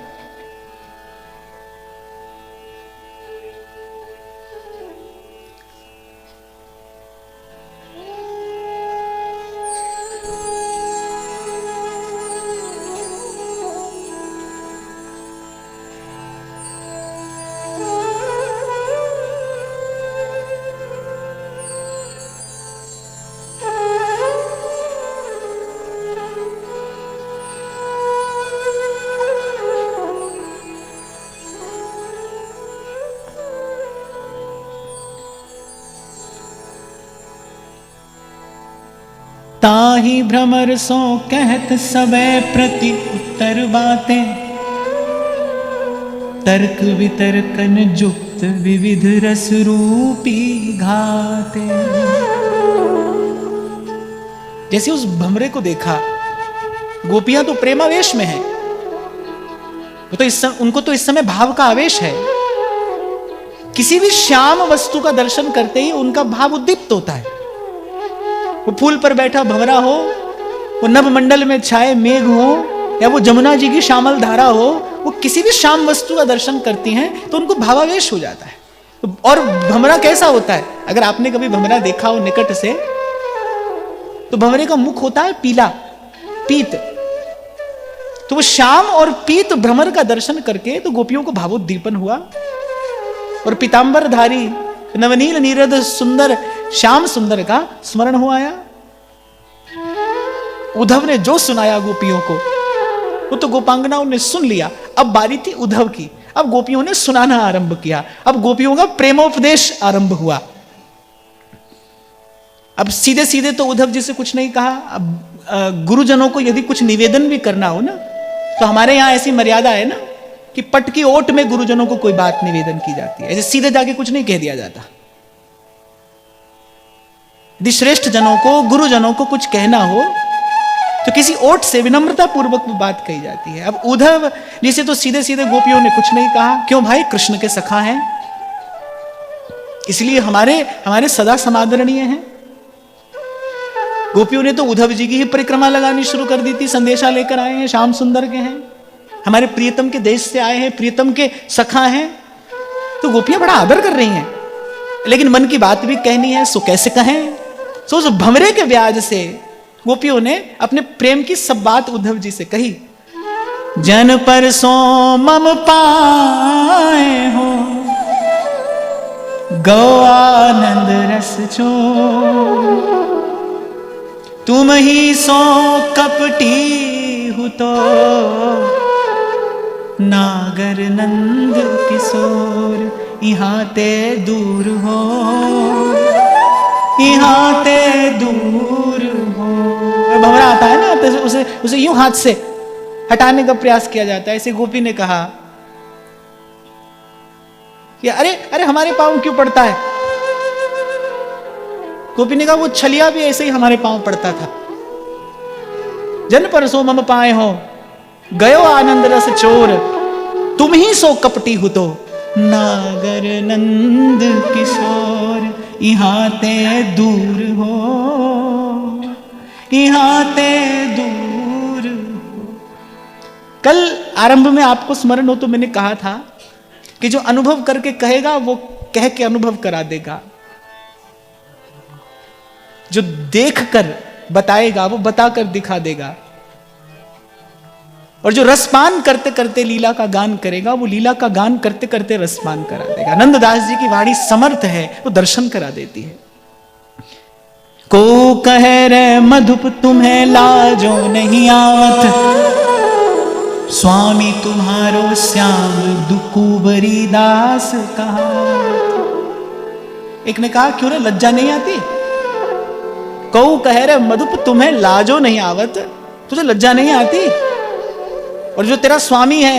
ताही भ्रमर सो कहत सबे प्रति उत्तर बातें, तर्क वितर्कन जुक्त विविध रस रूपी घाते। जैसे उस भमरे को देखा, गोपियां तो प्रेमावेश में हैं, वो तो उनको तो इस समय भाव का आवेश है। किसी भी श्याम वस्तु का दर्शन करते ही उनका भाव उद्दीप्त होता है। वो फूल पर बैठा भंवरा हो, वो नभ मंडल में छाए मेघ हो, या वो जमुना जी की श्यामल धारा हो, वो किसी भी श्याम वस्तु का दर्शन करती हैं तो उनको भावावेश हो जाता है। और भंवरा कैसा होता है, अगर आपने कभी भंवरा देखा हो निकट से, तो भंवरे का मुख होता है पीला, पीत। तो वो श्याम और पीत भ्रमर का दर्शन करके तो गोपियों को भावोद्दीपन हुआ। और पीतांबरधारी नवनील नीरद सुंदर श्याम सुंदर का स्मरण हो आया। उद्धव ने जो सुनाया गोपियों को, वो तो गोपांगनाओं ने सुन लिया। अब बारी थी उद्धव की। अब गोपियों ने सुनाना आरंभ किया। अब गोपियों का प्रेमोपदेश आरंभ हुआ। अब सीधे सीधे तो उद्धव जी से कुछ नहीं कहा। अब गुरुजनों को यदि कुछ निवेदन भी करना हो ना, तो हमारे यहां ऐसी मर्यादा है ना कि पट की ओट में गुरुजनों को कोई बात निवेदन की जाती है। ऐसे सीधे जाके कुछ नहीं कह दिया जाता। यदि श्रेष्ठ जनों को, गुरुजनों को कुछ कहना हो तो किसी ओट से विनम्रता पूर्वक बात कही जाती है। अब उद्धव जिसे तो सीधे सीधे गोपियों ने कुछ नहीं कहा। क्यों भाई, कृष्ण के सखा हैं, इसलिए हमारे सदा समादरणीय हैं। गोपियों ने तो उद्धव जी की ही परिक्रमा लगानी शुरू कर दी थी। संदेशा लेकर आए हैं, श्याम सुंदर के हैं, हमारे प्रियतम के देश से आए हैं, प्रियतम के सखा हैं। तो गोपियां बड़ा आदर कर रही हैं, लेकिन मन की बात भी कहनी है, सो कैसे कहें। सो उस भंवरे के ब्याज से गोपियों ने अपने प्रेम की सब बात उद्धव जी से कही। जन पर सो मम पाए हो, गो आनंद रस चो, तुम ही सो कपटी हूँ तो नागर नंद किशोर यहाँ ते दूर हो, यहाँ ते दूर हो। भंवरा आता है ना तो उसे यूं हाथ से हटाने का प्रयास किया जाता है। ऐसे गोपी ने कहा कि अरे अरे हमारे पांव क्यों पड़ता है। गोपी ने कहा वो छलिया भी ऐसे ही हमारे पांव पड़ता था। जन पर सो मम पाए हो गयो आनंद रस चोर, तुम ही सो कपटी हो तो नागर नंद किशोर यहाँ ते दूर हो, यहाँ ते दूर हो। कल आरंभ में आपको स्मरण हो तो मैंने कहा था कि जो अनुभव करके कहेगा वो कह के अनुभव करा देगा, जो देखकर बताएगा वो बताकर दिखा देगा, और जो रसपान करते करते लीला का गान करेगा वो लीला का गान करते करते रसपान करा देगा। नंददास जी की वाणी समर्थ है, वो दर्शन करा देती है। को कहे रे मधुप तुम्हें लाजो नहीं आवत, स्वामी तुम्हारो श्याम दुकुबरी दास कहा। एक ने कहा क्यों रे लज्जा नहीं आती। कौ कह रे मधुप तुम्हें लाजो नहीं आवत, तुझे लज्जा नहीं आती। और जो तेरा स्वामी है,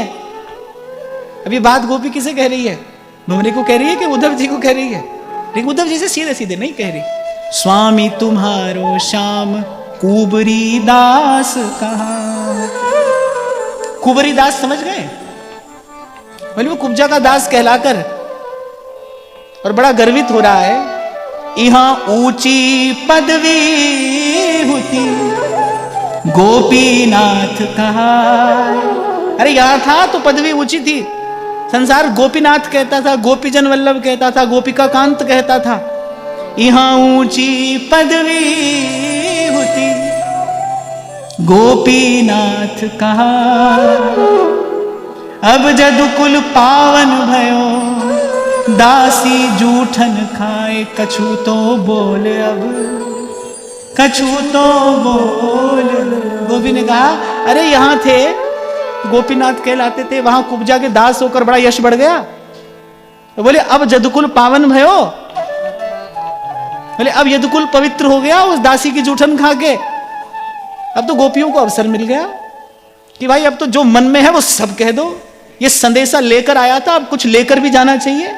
अभी बात गोपी किसे कह रही है, भंवरे को कह रही है कि उद्धव जी को कह रही है। लेकिन उद्धव जी से सीधे सीधे नहीं कह रही। स्वामी तुम्हारो श्याम कुबरी दास कहा। कुबरी दास समझ गए, बोले वो कुब्जा का दास कहलाकर और बड़ा गर्वित हो रहा है। यहां ऊंची पदवी होती गोपीनाथ कहा। अरे यहां था तो पदवी ऊंची थी, संसार गोपीनाथ कहता था, गोपीजन वल्लभ कहता था, गोपिका कांत कहता था। यहां ऊंची पदवी होती गोपीनाथ कहा। अब जदुकुल पावन भयो, दासी जूठन खाए कछु तो बोल, अब कछु तो बोल। गोपी ने कहा अरे यहां थे गोपीनाथ कहलाते थे, वहां कुब्जा के दास होकर बड़ा यश बढ़ गया। तो बोले अब जदुकुल पावन भयो, बोले अब यदुकुल पवित्र हो गया उस दासी की जूठन खा के। अब तो गोपियों को अवसर मिल गया कि भाई अब तो जो मन में है वो सब कह दो। ये संदेशा लेकर आया था, अब कुछ लेकर भी जाना चाहिए।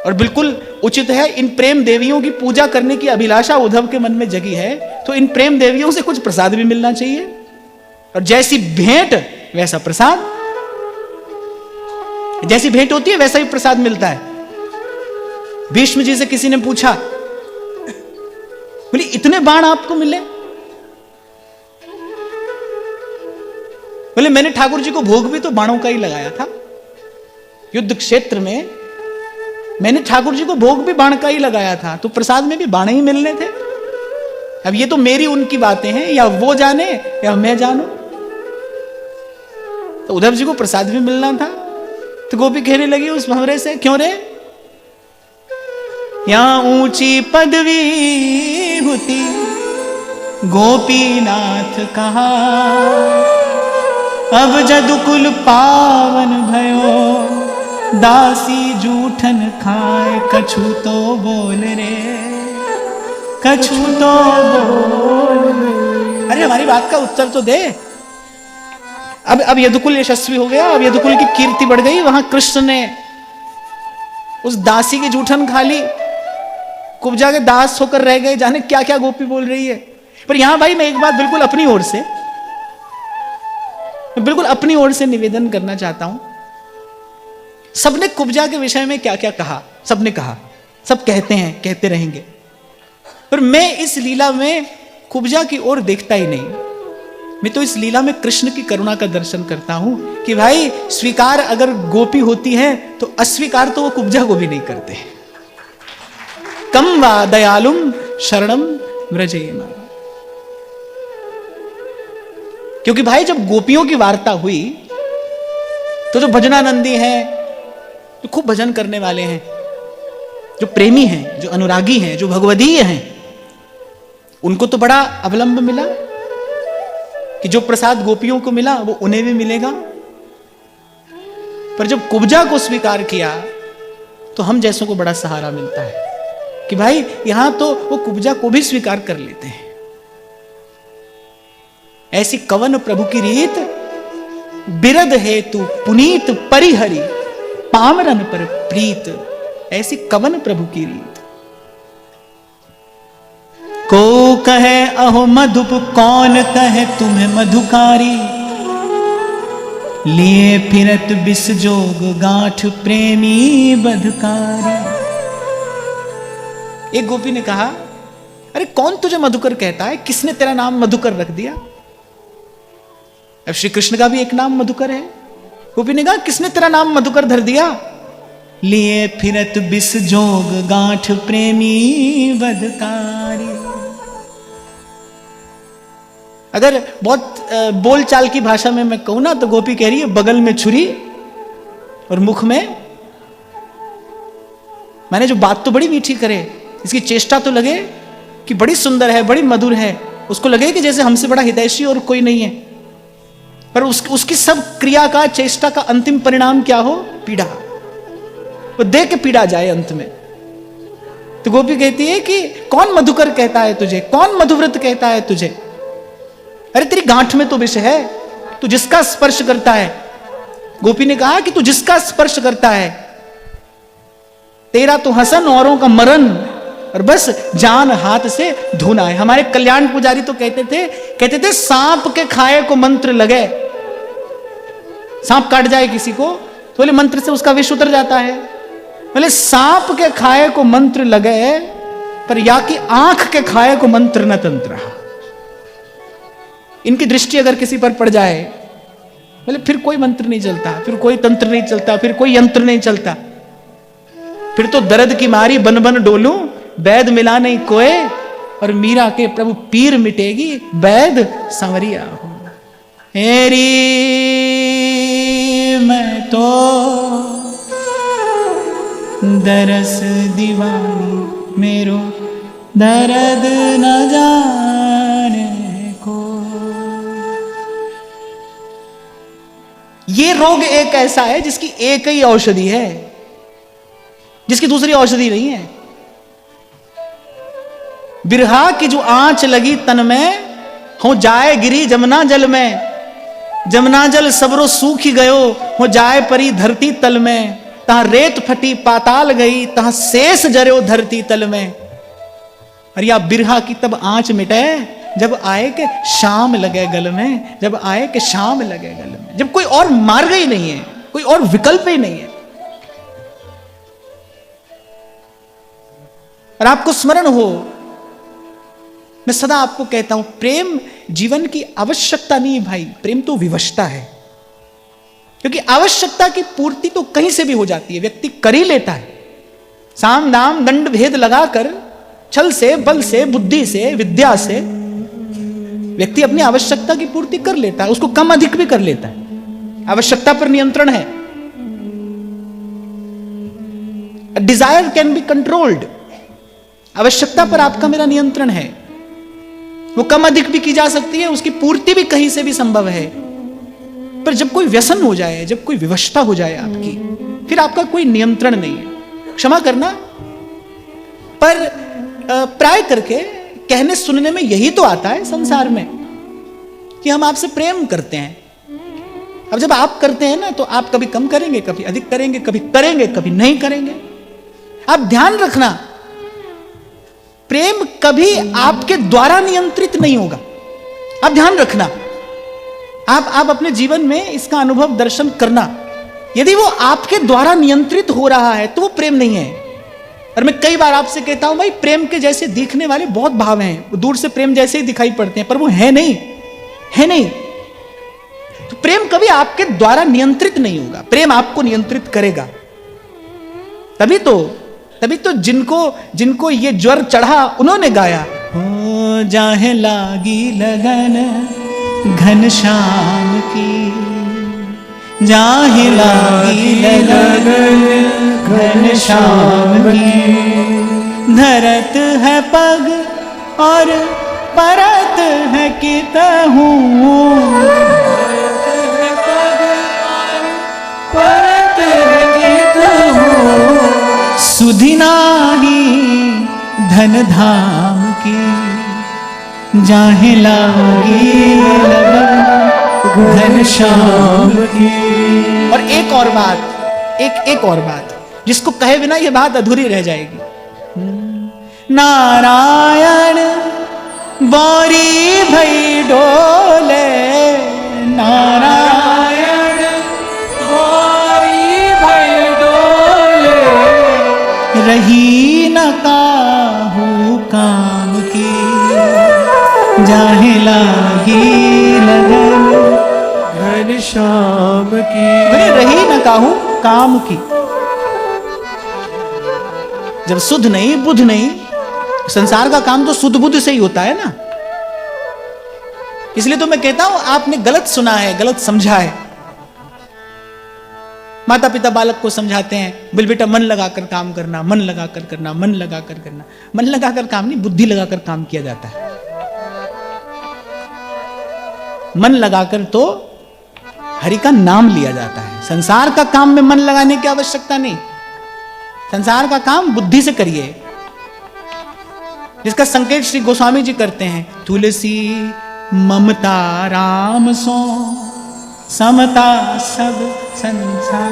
और बिल्कुल उचित है, इन प्रेम देवियों की पूजा करने की अभिलाषा उद्धव के मन में जगी है, तो इन प्रेम देवियों से कुछ प्रसाद भी मिलना चाहिए। और जैसी भेंट वैसा प्रसाद, जैसी भेंट होती है वैसा ही प्रसाद मिलता है। भीष्म जी से किसी ने पूछा, बोले इतने बाण आपको मिले। बोले मैंने ठाकुर जी को भोग भी तो बाणों का ही लगाया था। युद्ध क्षेत्र में मैंने ठाकुर जी को भोग भी बाण का ही लगाया था, तो प्रसाद में भी बाण ही मिलने थे। अब ये तो मेरी उनकी बातें हैं, या वो जाने या मैं जानूं। तो उद्धव जी को प्रसाद भी मिलना था। तो गोपी कहने लगी उस भंवरे से, क्यों रे यहां ऊंची पदवी होती गोपीनाथ कहा। अब जदुकुल पावन भयो, दासी जूठन खाए कछु तो बोल रे, कछु तो बोल। अरे हमारी बात का उत्तर तो दे। अब यदुकुल यशस्वी हो गया, अब यदुकुल की कीर्ति बढ़ गई। वहां कृष्ण ने उस दासी की जूठन खा ली, कुब्जा के दास होकर रह गए। जाने क्या क्या गोपी बोल रही है। पर यहां भाई मैं एक बात बिल्कुल अपनी ओर से निवेदन करना चाहता हूं। सबने कुब्जा के विषय में क्या क्या कहा, सबने कहा, सब कहते हैं, कहते रहेंगे। पर मैं इस लीला में कुब्जा की ओर देखता ही नहीं। मैं तो इस लीला में कृष्ण की करुणा का दर्शन करता हूं कि भाई स्वीकार अगर गोपी होती है तो अस्वीकार तो वो कुब्जा को भी नहीं करते। कम वा दयालुम शरणम व्रजेम। क्योंकि भाई जब गोपियों की वार्ता हुई तो जो भजनानंदी हैं, जो खूब भजन करने वाले हैं, जो प्रेमी हैं, जो अनुरागी हैं, जो भगवदीय हैं, उनको तो बड़ा अवलंब मिला कि जो प्रसाद गोपियों को मिला वो उन्हें भी मिलेगा। पर जब कुब्जा को स्वीकार किया तो हम जैसों को बड़ा सहारा मिलता है कि भाई यहां तो वो कुब्जा को भी स्वीकार कर लेते हैं। ऐसी कवन प्रभु की रीत, बिरद हेतु पुनीत परिहरि, पामरन पर प्रीत। ऐसी कवन प्रभु की रीत। को कहे अहो मधुप, कौन कहे तुम्हें मधुकारी, लिए फिरत बिस जोग गांठ प्रेमी बधकारी। एक गोपी ने कहा, अरे कौन तुझे मधुकर कहता है, किसने तेरा नाम मधुकर रख दिया? अब श्री कृष्ण का भी एक नाम मधुकर है। गोपी ने कहा, किसने तेरा नाम मधुकर धर दिया? लिए फिरत बिस जोग गांठ प्रेमी बधकारी। अगर बहुत बोलचाल की भाषा में मैं कहूं ना तो गोपी कह रही है, बगल में छुरी और मुख में, मैंने जो बात तो बड़ी मीठी करे, इसकी चेष्टा तो लगे कि बड़ी सुंदर है, बड़ी मधुर है, उसको लगे कि जैसे हमसे बड़ा हितैषी और कोई नहीं है, पर उसकी सब क्रिया का, चेष्टा का अंतिम परिणाम क्या हो? पीड़ा। वो देख के पीड़ा जाए अंत में। तो गोपी कहती है कि कौन मधुकर कहता है तुझे, कौन मधुव्रत कहता है तुझे? अरे तेरी गांठ में तो विष है, तू जिसका स्पर्श करता है। गोपी ने कहा कि तू जिसका स्पर्श करता है, तेरा तो हसन औरों का मरण, और बस जान हाथ से धोना है। हमारे कल्याण पुजारी तो कहते थे सांप के खाए को मंत्र लगे। सांप काट जाए किसी को तो बोले मंत्र से उसका विष उतर जाता है। बोले सांप के खाए को मंत्र लगे, पर या कि आंख के खाए को मंत्र न तंत्र। इनकी दृष्टि अगर किसी पर पड़ जाए, बोले फिर कोई मंत्र नहीं चलता, फिर कोई तंत्र नहीं चलता, फिर कोई यंत्र नहीं चलता, फिर तो दर्द की मारी बन बन डोलूं, वैद मिला नहीं कोए, और मीरा के प्रभु पीर मिटेगी, वैद संवरिया हो। हेरी मैं तो दरस दीवानी, मेरो दर्द न जाने को। ये रोग एक ऐसा है जिसकी एक ही औषधि है, जिसकी दूसरी औषधि नहीं है। बिरहा की जो आंच लगी तन में, हो जाए गिरी जमुना जल में, जमुना जल सबरो सूखी गयो, हो जाए परी धरती तल में, तहां रेत फटी पाताल गई, तहां शेष जर्यो धरती तल में। और या बिरहा की तब आंच मिटे जब आए के शाम लगे गल में, जब आए के शाम लगे गल में, जब कोई और मार्ग ही नहीं है, कोई और विकल्प ही नहीं है। और आपको स्मरण हो, मैं सदा आपको कहता हूं, प्रेम जीवन की आवश्यकता नहीं है भाई, प्रेम तो विवशता है। क्योंकि आवश्यकता की पूर्ति तो कहीं से भी हो जाती है, व्यक्ति कर ही लेता है। साम दाम दंड भेद लगाकर, छल से, बल से, बुद्धि से, विद्या से व्यक्ति अपनी आवश्यकता की पूर्ति कर लेता है, उसको कम अधिक भी कर लेता है। आवश्यकता पर नियंत्रण है। Desire can be controlled. आवश्यकता पर आपका मेरा नियंत्रण है, वो कम अधिक भी की जा सकती है, उसकी पूर्ति भी कहीं से भी संभव है। पर जब कोई व्यसन हो जाए, जब कोई विवशता हो जाए आपकी, फिर आपका कोई नियंत्रण नहीं है। क्षमा करना, पर प्राय करके कहने सुनने में यही तो आता है संसार में कि हम आपसे प्रेम करते हैं। अब जब आप करते हैं ना, तो आप कभी कम करेंगे, कभी अधिक करेंगे, कभी करेंगे, कभी नहीं करेंगे। आप ध्यान रखना, प्रेम कभी आपके द्वारा नियंत्रित नहीं होगा। आप ध्यान रखना, आप अपने जीवन में इसका अनुभव दर्शन करना। यदि वो आपके द्वारा नियंत्रित हो रहा है तो वो प्रेम नहीं है। और मैं कई बार आपसे कहता हूं, भाई प्रेम के जैसे दिखने वाले बहुत भाव हैं, वो दूर से प्रेम जैसे ही दिखाई पड़ते हैं, पर वो है नहीं, है नहीं। तो प्रेम कभी आपके द्वारा नियंत्रित नहीं होगा, प्रेम आपको नियंत्रित करेगा। तभी तो जिनको ये ज्वर चढ़ा उन्होंने गाया, हो जाहे लागी लगन घनश्याम की, जाहे लागी लगन घनश्याम की, धरत है पग और परत है कितहूँ, परत है कितहूँ, सुधि नाही धन धाम की, जाहे लागी लगन घन श्याम की। और एक और बात, एक और बात जिसको कहे बिना ये बात अधूरी रह जाएगी। नारायण बारी भई डोले, नारायण बारी भई डोले, रही न काहू काम की, जाहे लागी लगन घन श्याम की। अरे रही न काहू काम की। जब सुध नहीं बुध नहीं, संसार का काम तो सुध बुध से ही होता है ना। इसलिए तो मैं कहता हूं आपने गलत सुना है, गलत समझा है। माता पिता बालक को समझाते हैं, बोल बेटा मन लगाकर काम करना, मन लगाकर करना, मन लगाकर करना। मन लगाकर काम नहीं, बुद्धि लगाकर काम किया जाता है। मन लगाकर तो हरि का नाम लिया जाता है। संसार का काम में मन लगाने की आवश्यकता नहीं। संसार का काम बुद्धि से करिए, जिसका संकेत श्री गोस्वामी जी करते हैं। तुलसी ममता राम सो समता सब संसार।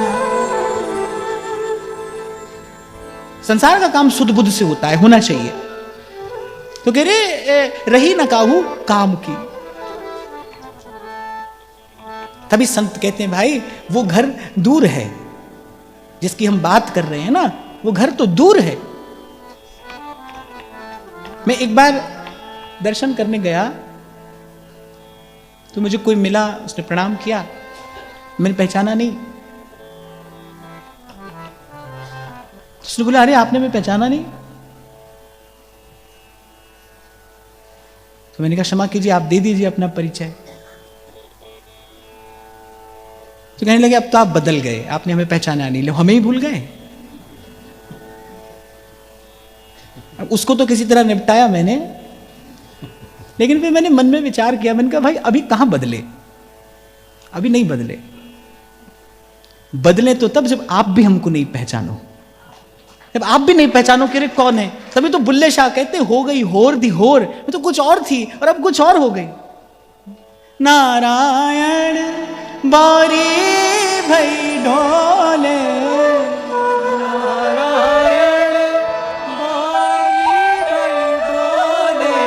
संसार का काम सुध बुद्ध से होता है, होना चाहिए। तो कह रहे रही न काहू काम की। तभी संत कहते हैं भाई वो घर दूर है जिसकी हम बात कर रहे हैं ना, वो घर तो दूर है। मैं एक बार दर्शन करने गया तो मुझे कोई मिला, उसने प्रणाम किया, मैंने पहचाना नहीं। उसने बोला अरे आपने मैं पहचाना नहीं। तो मैंने कहा क्षमा कीजिए, आप दे दीजिए अपना परिचय। तो कहने लगे अब तो आप बदल गए, आपने हमें पहचाना नहीं, लो हमें ही भूल गए। अब उसको तो किसी तरह निपटाया मैंने, लेकिन फिर मैंने मन में विचार किया, मैंने कहा भाई अभी कहां बदले, अभी नहीं बदले। बदले तो तब जब आप भी हमको नहीं पहचानो। जब आप भी नहीं पहचानो कि अरे कौन है, तभी तो बुल्ले शाह कहते हो गई होर दी होर, मैं तो कुछ और थी और अब कुछ और हो गई। नारायण बारी भई डोले, नारायण बारी भई डोले,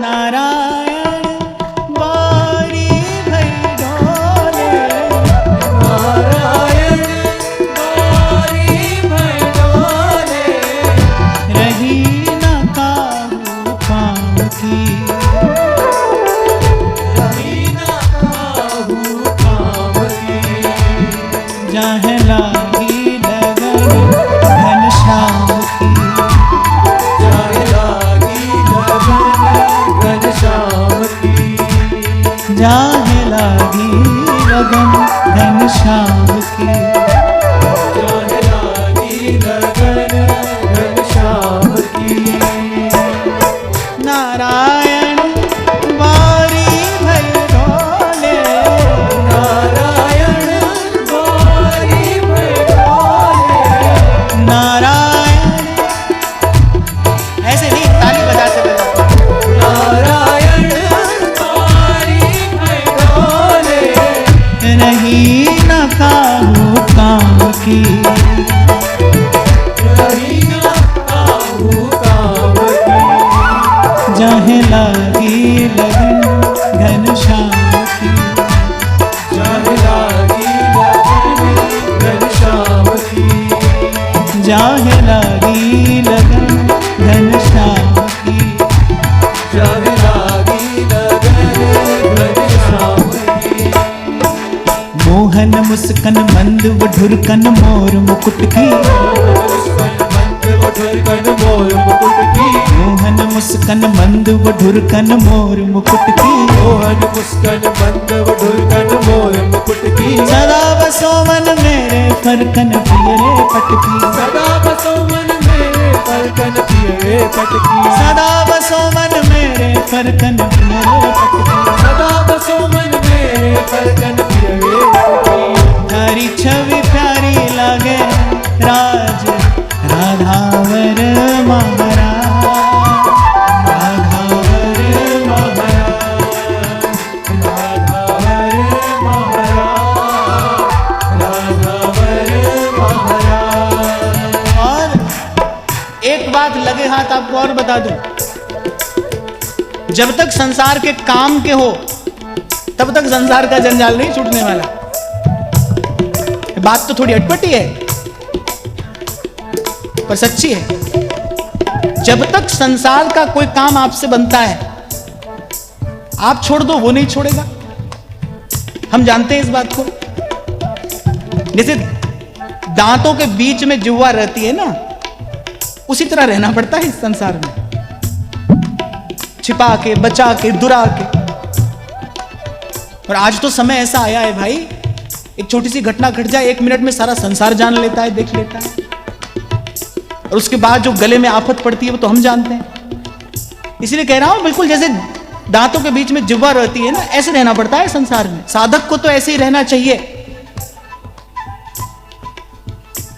नारायण बारी भई डोले, नारायण बारी भई डोले, रही न काहू काम की, जाहे लागी लगन घन श्याम की, जाहे लागी लगन घन श्याम की, जाहे लागी लगन घन श्याम की, जाहे लागी लगन घन श्याम की। नारायण बारी भई डोले, नारायण बारी भई डोले, नारायण ऐसे नहीं ताली बजाते बजाते, नारायण बारी भई डोले, रही न काहू काम की, रही न काहू काम की, जाहे लागी लगन घन श्याम की, जाहे लागी लगन घन श्याम की, जाहे लागी लगन घन श्याम की, जाहे लागी लगन घन श्याम की। मोहन मुस्कन मंद वढुरकन मोर मुकुट की, मोहन मुस्कन मंद वढुरकन मोर मुकुट की, मोहन मुस्कन मंद वढुरकन मोर मुकुट की, सदा बसो मन मेरे फरकन पियरे पटकी, सदा बसो मन मेरे फरकन पियरे पटकी, सदा बसो मन मेरे परकन मेरे पटकी। सदा बसो मन मेरे परकन पियरे पटकी। तारी छवि प्यारी लागे राज राधावर महाराज, राधावर महाराज, राधावर महाराज, राधावर महाराज। और एक बात लगे हाथ आपको और बता दूं, जब तक संसार के काम के हो तब तक संसार का जंजाल नहीं छूटने वाला। बात तो थोड़ी अटपटी है पर सच्ची है। जब तक संसार का कोई काम आपसे बनता है, आप छोड़ दो वो नहीं छोड़ेगा। हम जानते हैं इस बात को। जैसे दांतों के बीच में जिह्वा रहती है ना, उसी तरह रहना पड़ता है इस संसार में, छिपा के, बचा के, दुरा के। और आज तो समय ऐसा आया है भाई, एक छोटी सी घटना घट जाए, 1 मिनट में सारा संसार जान लेता है, देख लेता है। और उसके बाद जो गले में आफत पड़ती है वो तो हम जानते हैं। इसलिए कह रहा हूं, बिल्कुल जैसे दांतों के बीच में जिह्वा रहती है ना, ऐसे रहना पड़ता है संसार में। साधक को तो ऐसे ही रहना चाहिए।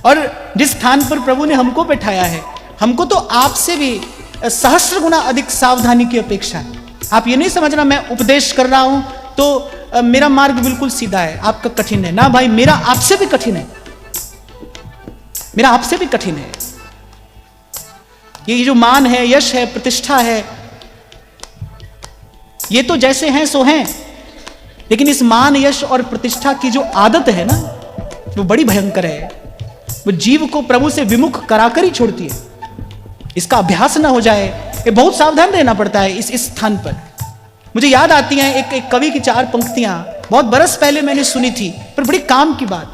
और जिस स्थान पर प्रभु ने हमको बैठाया है, हमको तो आपसे भी सहस्र गुना अधिक सावधानी की अपेक्षा है। आप ये नहीं समझना मैं उपदेश कर रहा हूं तो मेरा मार्ग बिल्कुल सीधा है, आपका कठिन है। ना भाई, मेरा आपसे भी कठिन है, मेरा आपसे भी कठिन है। ये जो मान है, यश है, प्रतिष्ठा है, ये तो जैसे हैं सो हैं। लेकिन इस मान, यश और प्रतिष्ठा की जो आदत है ना, वो बड़ी भयंकर है। वो जीव को प्रभु से विमुख कराकर ही छोड़ती है। इसका अभ्यास ना हो जाए, ये बहुत सावधान रहना पड़ता है इस स्थान पर। मुझे याद आती हैं एक कवि की 4 पंक्तियां, बहुत बरस पहले मैंने सुनी थी, पर बड़ी काम की बात।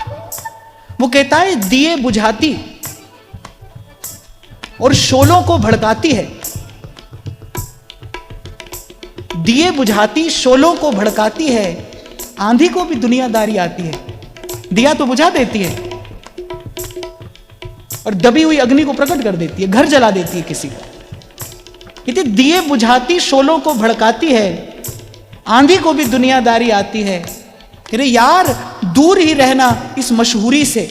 वो कहता है, दिए बुझाती और शोलों को भड़काती है। दिए बुझाती, शोलों को भड़काती है, आंधी को भी दुनियादारी आती है। दिया तो बुझा देती है और दबी हुई अग्नि को प्रकट कर देती है, घर जला देती है किसी का। कहती दिए बुझाती, शोलों को भड़काती है, आंधी को भी दुनियादारी आती है। अरे यार, दूर ही रहना इस मशहूरी से।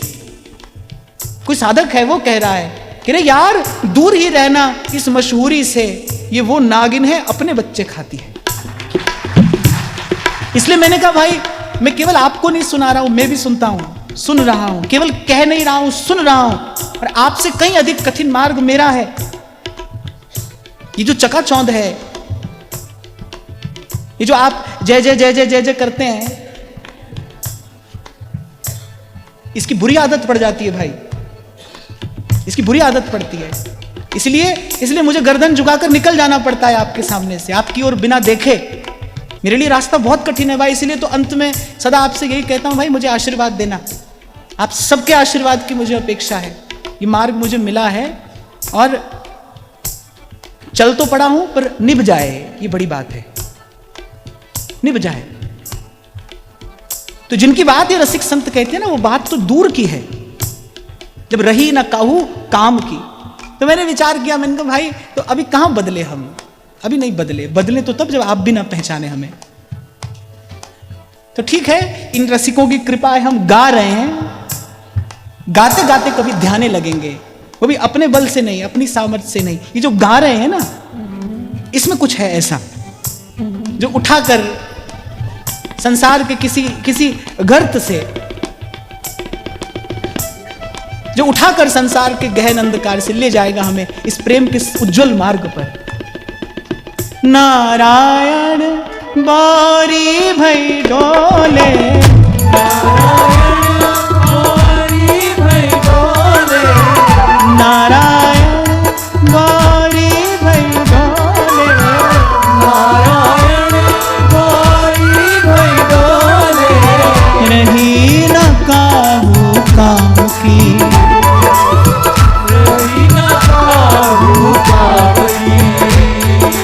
कोई साधक है, वो कह रहा है कि अरे यार, दूर ही रहना इस मशहूरी से, ये वो नागिन है अपने बच्चे खाती है। इसलिए मैंने कहा भाई, मैं केवल आपको नहीं सुना रहा हूं, मैं भी सुनता हूं, सुन रहा हूं, केवल कह नहीं रहा हूं, सुन रहा हूं। और आपसे कहीं अधिक कठिन मार्ग मेरा है। ये जो चकाचौंध है, ये जो आप जय जय जय जय जय जय करते हैं, इसकी बुरी आदत पड़ जाती है भाई, इसकी बुरी आदत पड़ती है। इसलिए मुझे गर्दन झुकाकर निकल जाना पड़ता है आपके सामने से, आपकी ओर बिना देखे। मेरे लिए रास्ता बहुत कठिन है भाई। इसलिए तो अंत में सदा आपसे यही कहता हूं, भाई मुझे आशीर्वाद देना। आप सबके आशीर्वाद की मुझे अपेक्षा है। ये मार्ग मुझे मिला है और चल तो पड़ा हूं, पर निभ जाए, ये बड़ी बात है, निभ जाए। तो जिनकी बात ये रसिक संत कहते हैं ना, वो बात तो दूर की है, जब रही ना काहू काम की। तो मैंने विचार किया, मैंने कहा भाई, तो अभी कहां बदले हम? अभी नहीं बदले, बदले तो तब जब आप भी ना पहचाने हमें। तो ठीक है, इन रसिकों की कृपा है, हम गा रहे हैं। गाते गाते कभी ध्याने लगेंगे, वो भी अपने बल से नहीं, अपनी सामर्थ्य से नहीं। ये जो गा रहे हैं ना, इसमें कुछ है ऐसा जो उठाकर संसार के किसी गर्त से, जो उठाकर संसार के गहन अंधकार से ले जाएगा हमें इस प्रेम के उज्जवल मार्ग पर। नारायण बारी भई डोले, नारायण बारी भई डोले, नारायण बारी भई डोले, नारायण बारी भई डोले, रही न काहू काम की, रही न काहू काम की,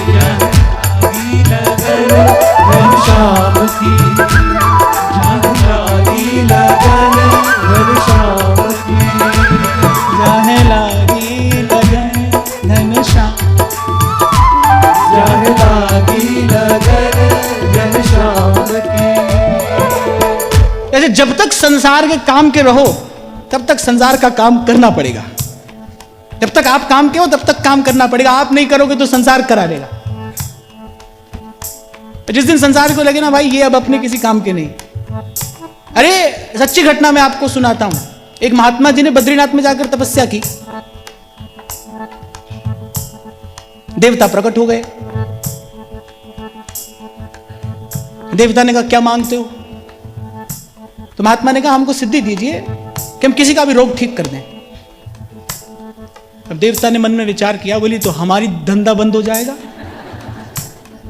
जागी लगन घनश्याम की, जागी लगन घनश्याम की, जह लागी संसार के काम के रहो तब तक संसार का काम करना पड़ेगा। जब तक आप काम के हो तब तक काम करना पड़ेगा। आप नहीं करोगे तो संसार करा देगा। जिस दिन संसार को लगे ना भाई ये अब अपने किसी काम के नहीं। अरे सच्ची घटना मैं आपको सुनाता हूं। एक महात्मा जी ने बद्रीनाथ में जाकर तपस्या की, देवता प्रकट हो गए। देवता ने कहा क्या मांगते हो? तो महात्मा ने कहा हमको सिद्धि दीजिए कि हम किसी का भी रोग ठीक कर दें। अब देवता ने मन में विचार किया, बोली तो हमारी धंधा बंद हो जाएगा।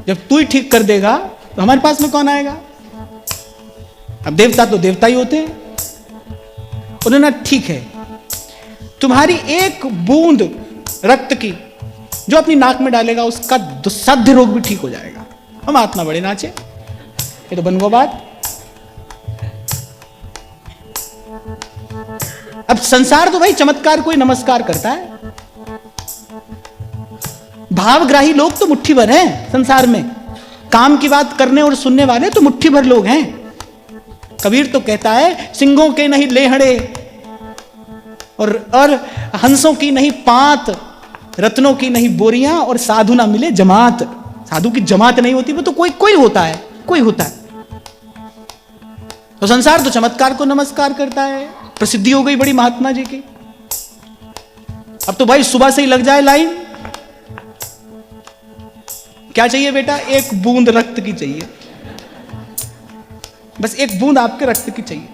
जब तू ही ठीक कर देगा तो हमारे पास में कौन आएगा? अब देवता तो देवता ही होते हैं। उन्होंने ठीक है, तुम्हारी एक बूंद रक्त की जो अपनी नाक में डालेगा उसका दुस्साध्य रोग भी ठीक हो जाएगा। हम महात्मा बड़े नाचे, ये तो बन गो बात। अब संसार तो भाई चमत्कार को ही नमस्कार करता है। भावग्राही लोग तो मुट्ठी भर हैं संसार में। काम की बात करने और सुनने वाले तो मुट्ठी भर लोग हैं। कबीर तो कहता है सिंहों के नहीं लेहड़े और हंसों की नहीं पात, रत्नों की नहीं बोरियां और साधु ना मिले जमात। साधु की जमात नहीं होती, वो तो कोई होता है, कोई होता है। तो संसार तो चमत्कार को नमस्कार करता है। प्रसिद्धि हो गई बड़ी महात्मा जी की। अब तो भाई सुबह से ही लग जाए लाइन। क्या चाहिए बेटा? एक बूंद रक्त की चाहिए, बस एक बूंद आपके रक्त की चाहिए।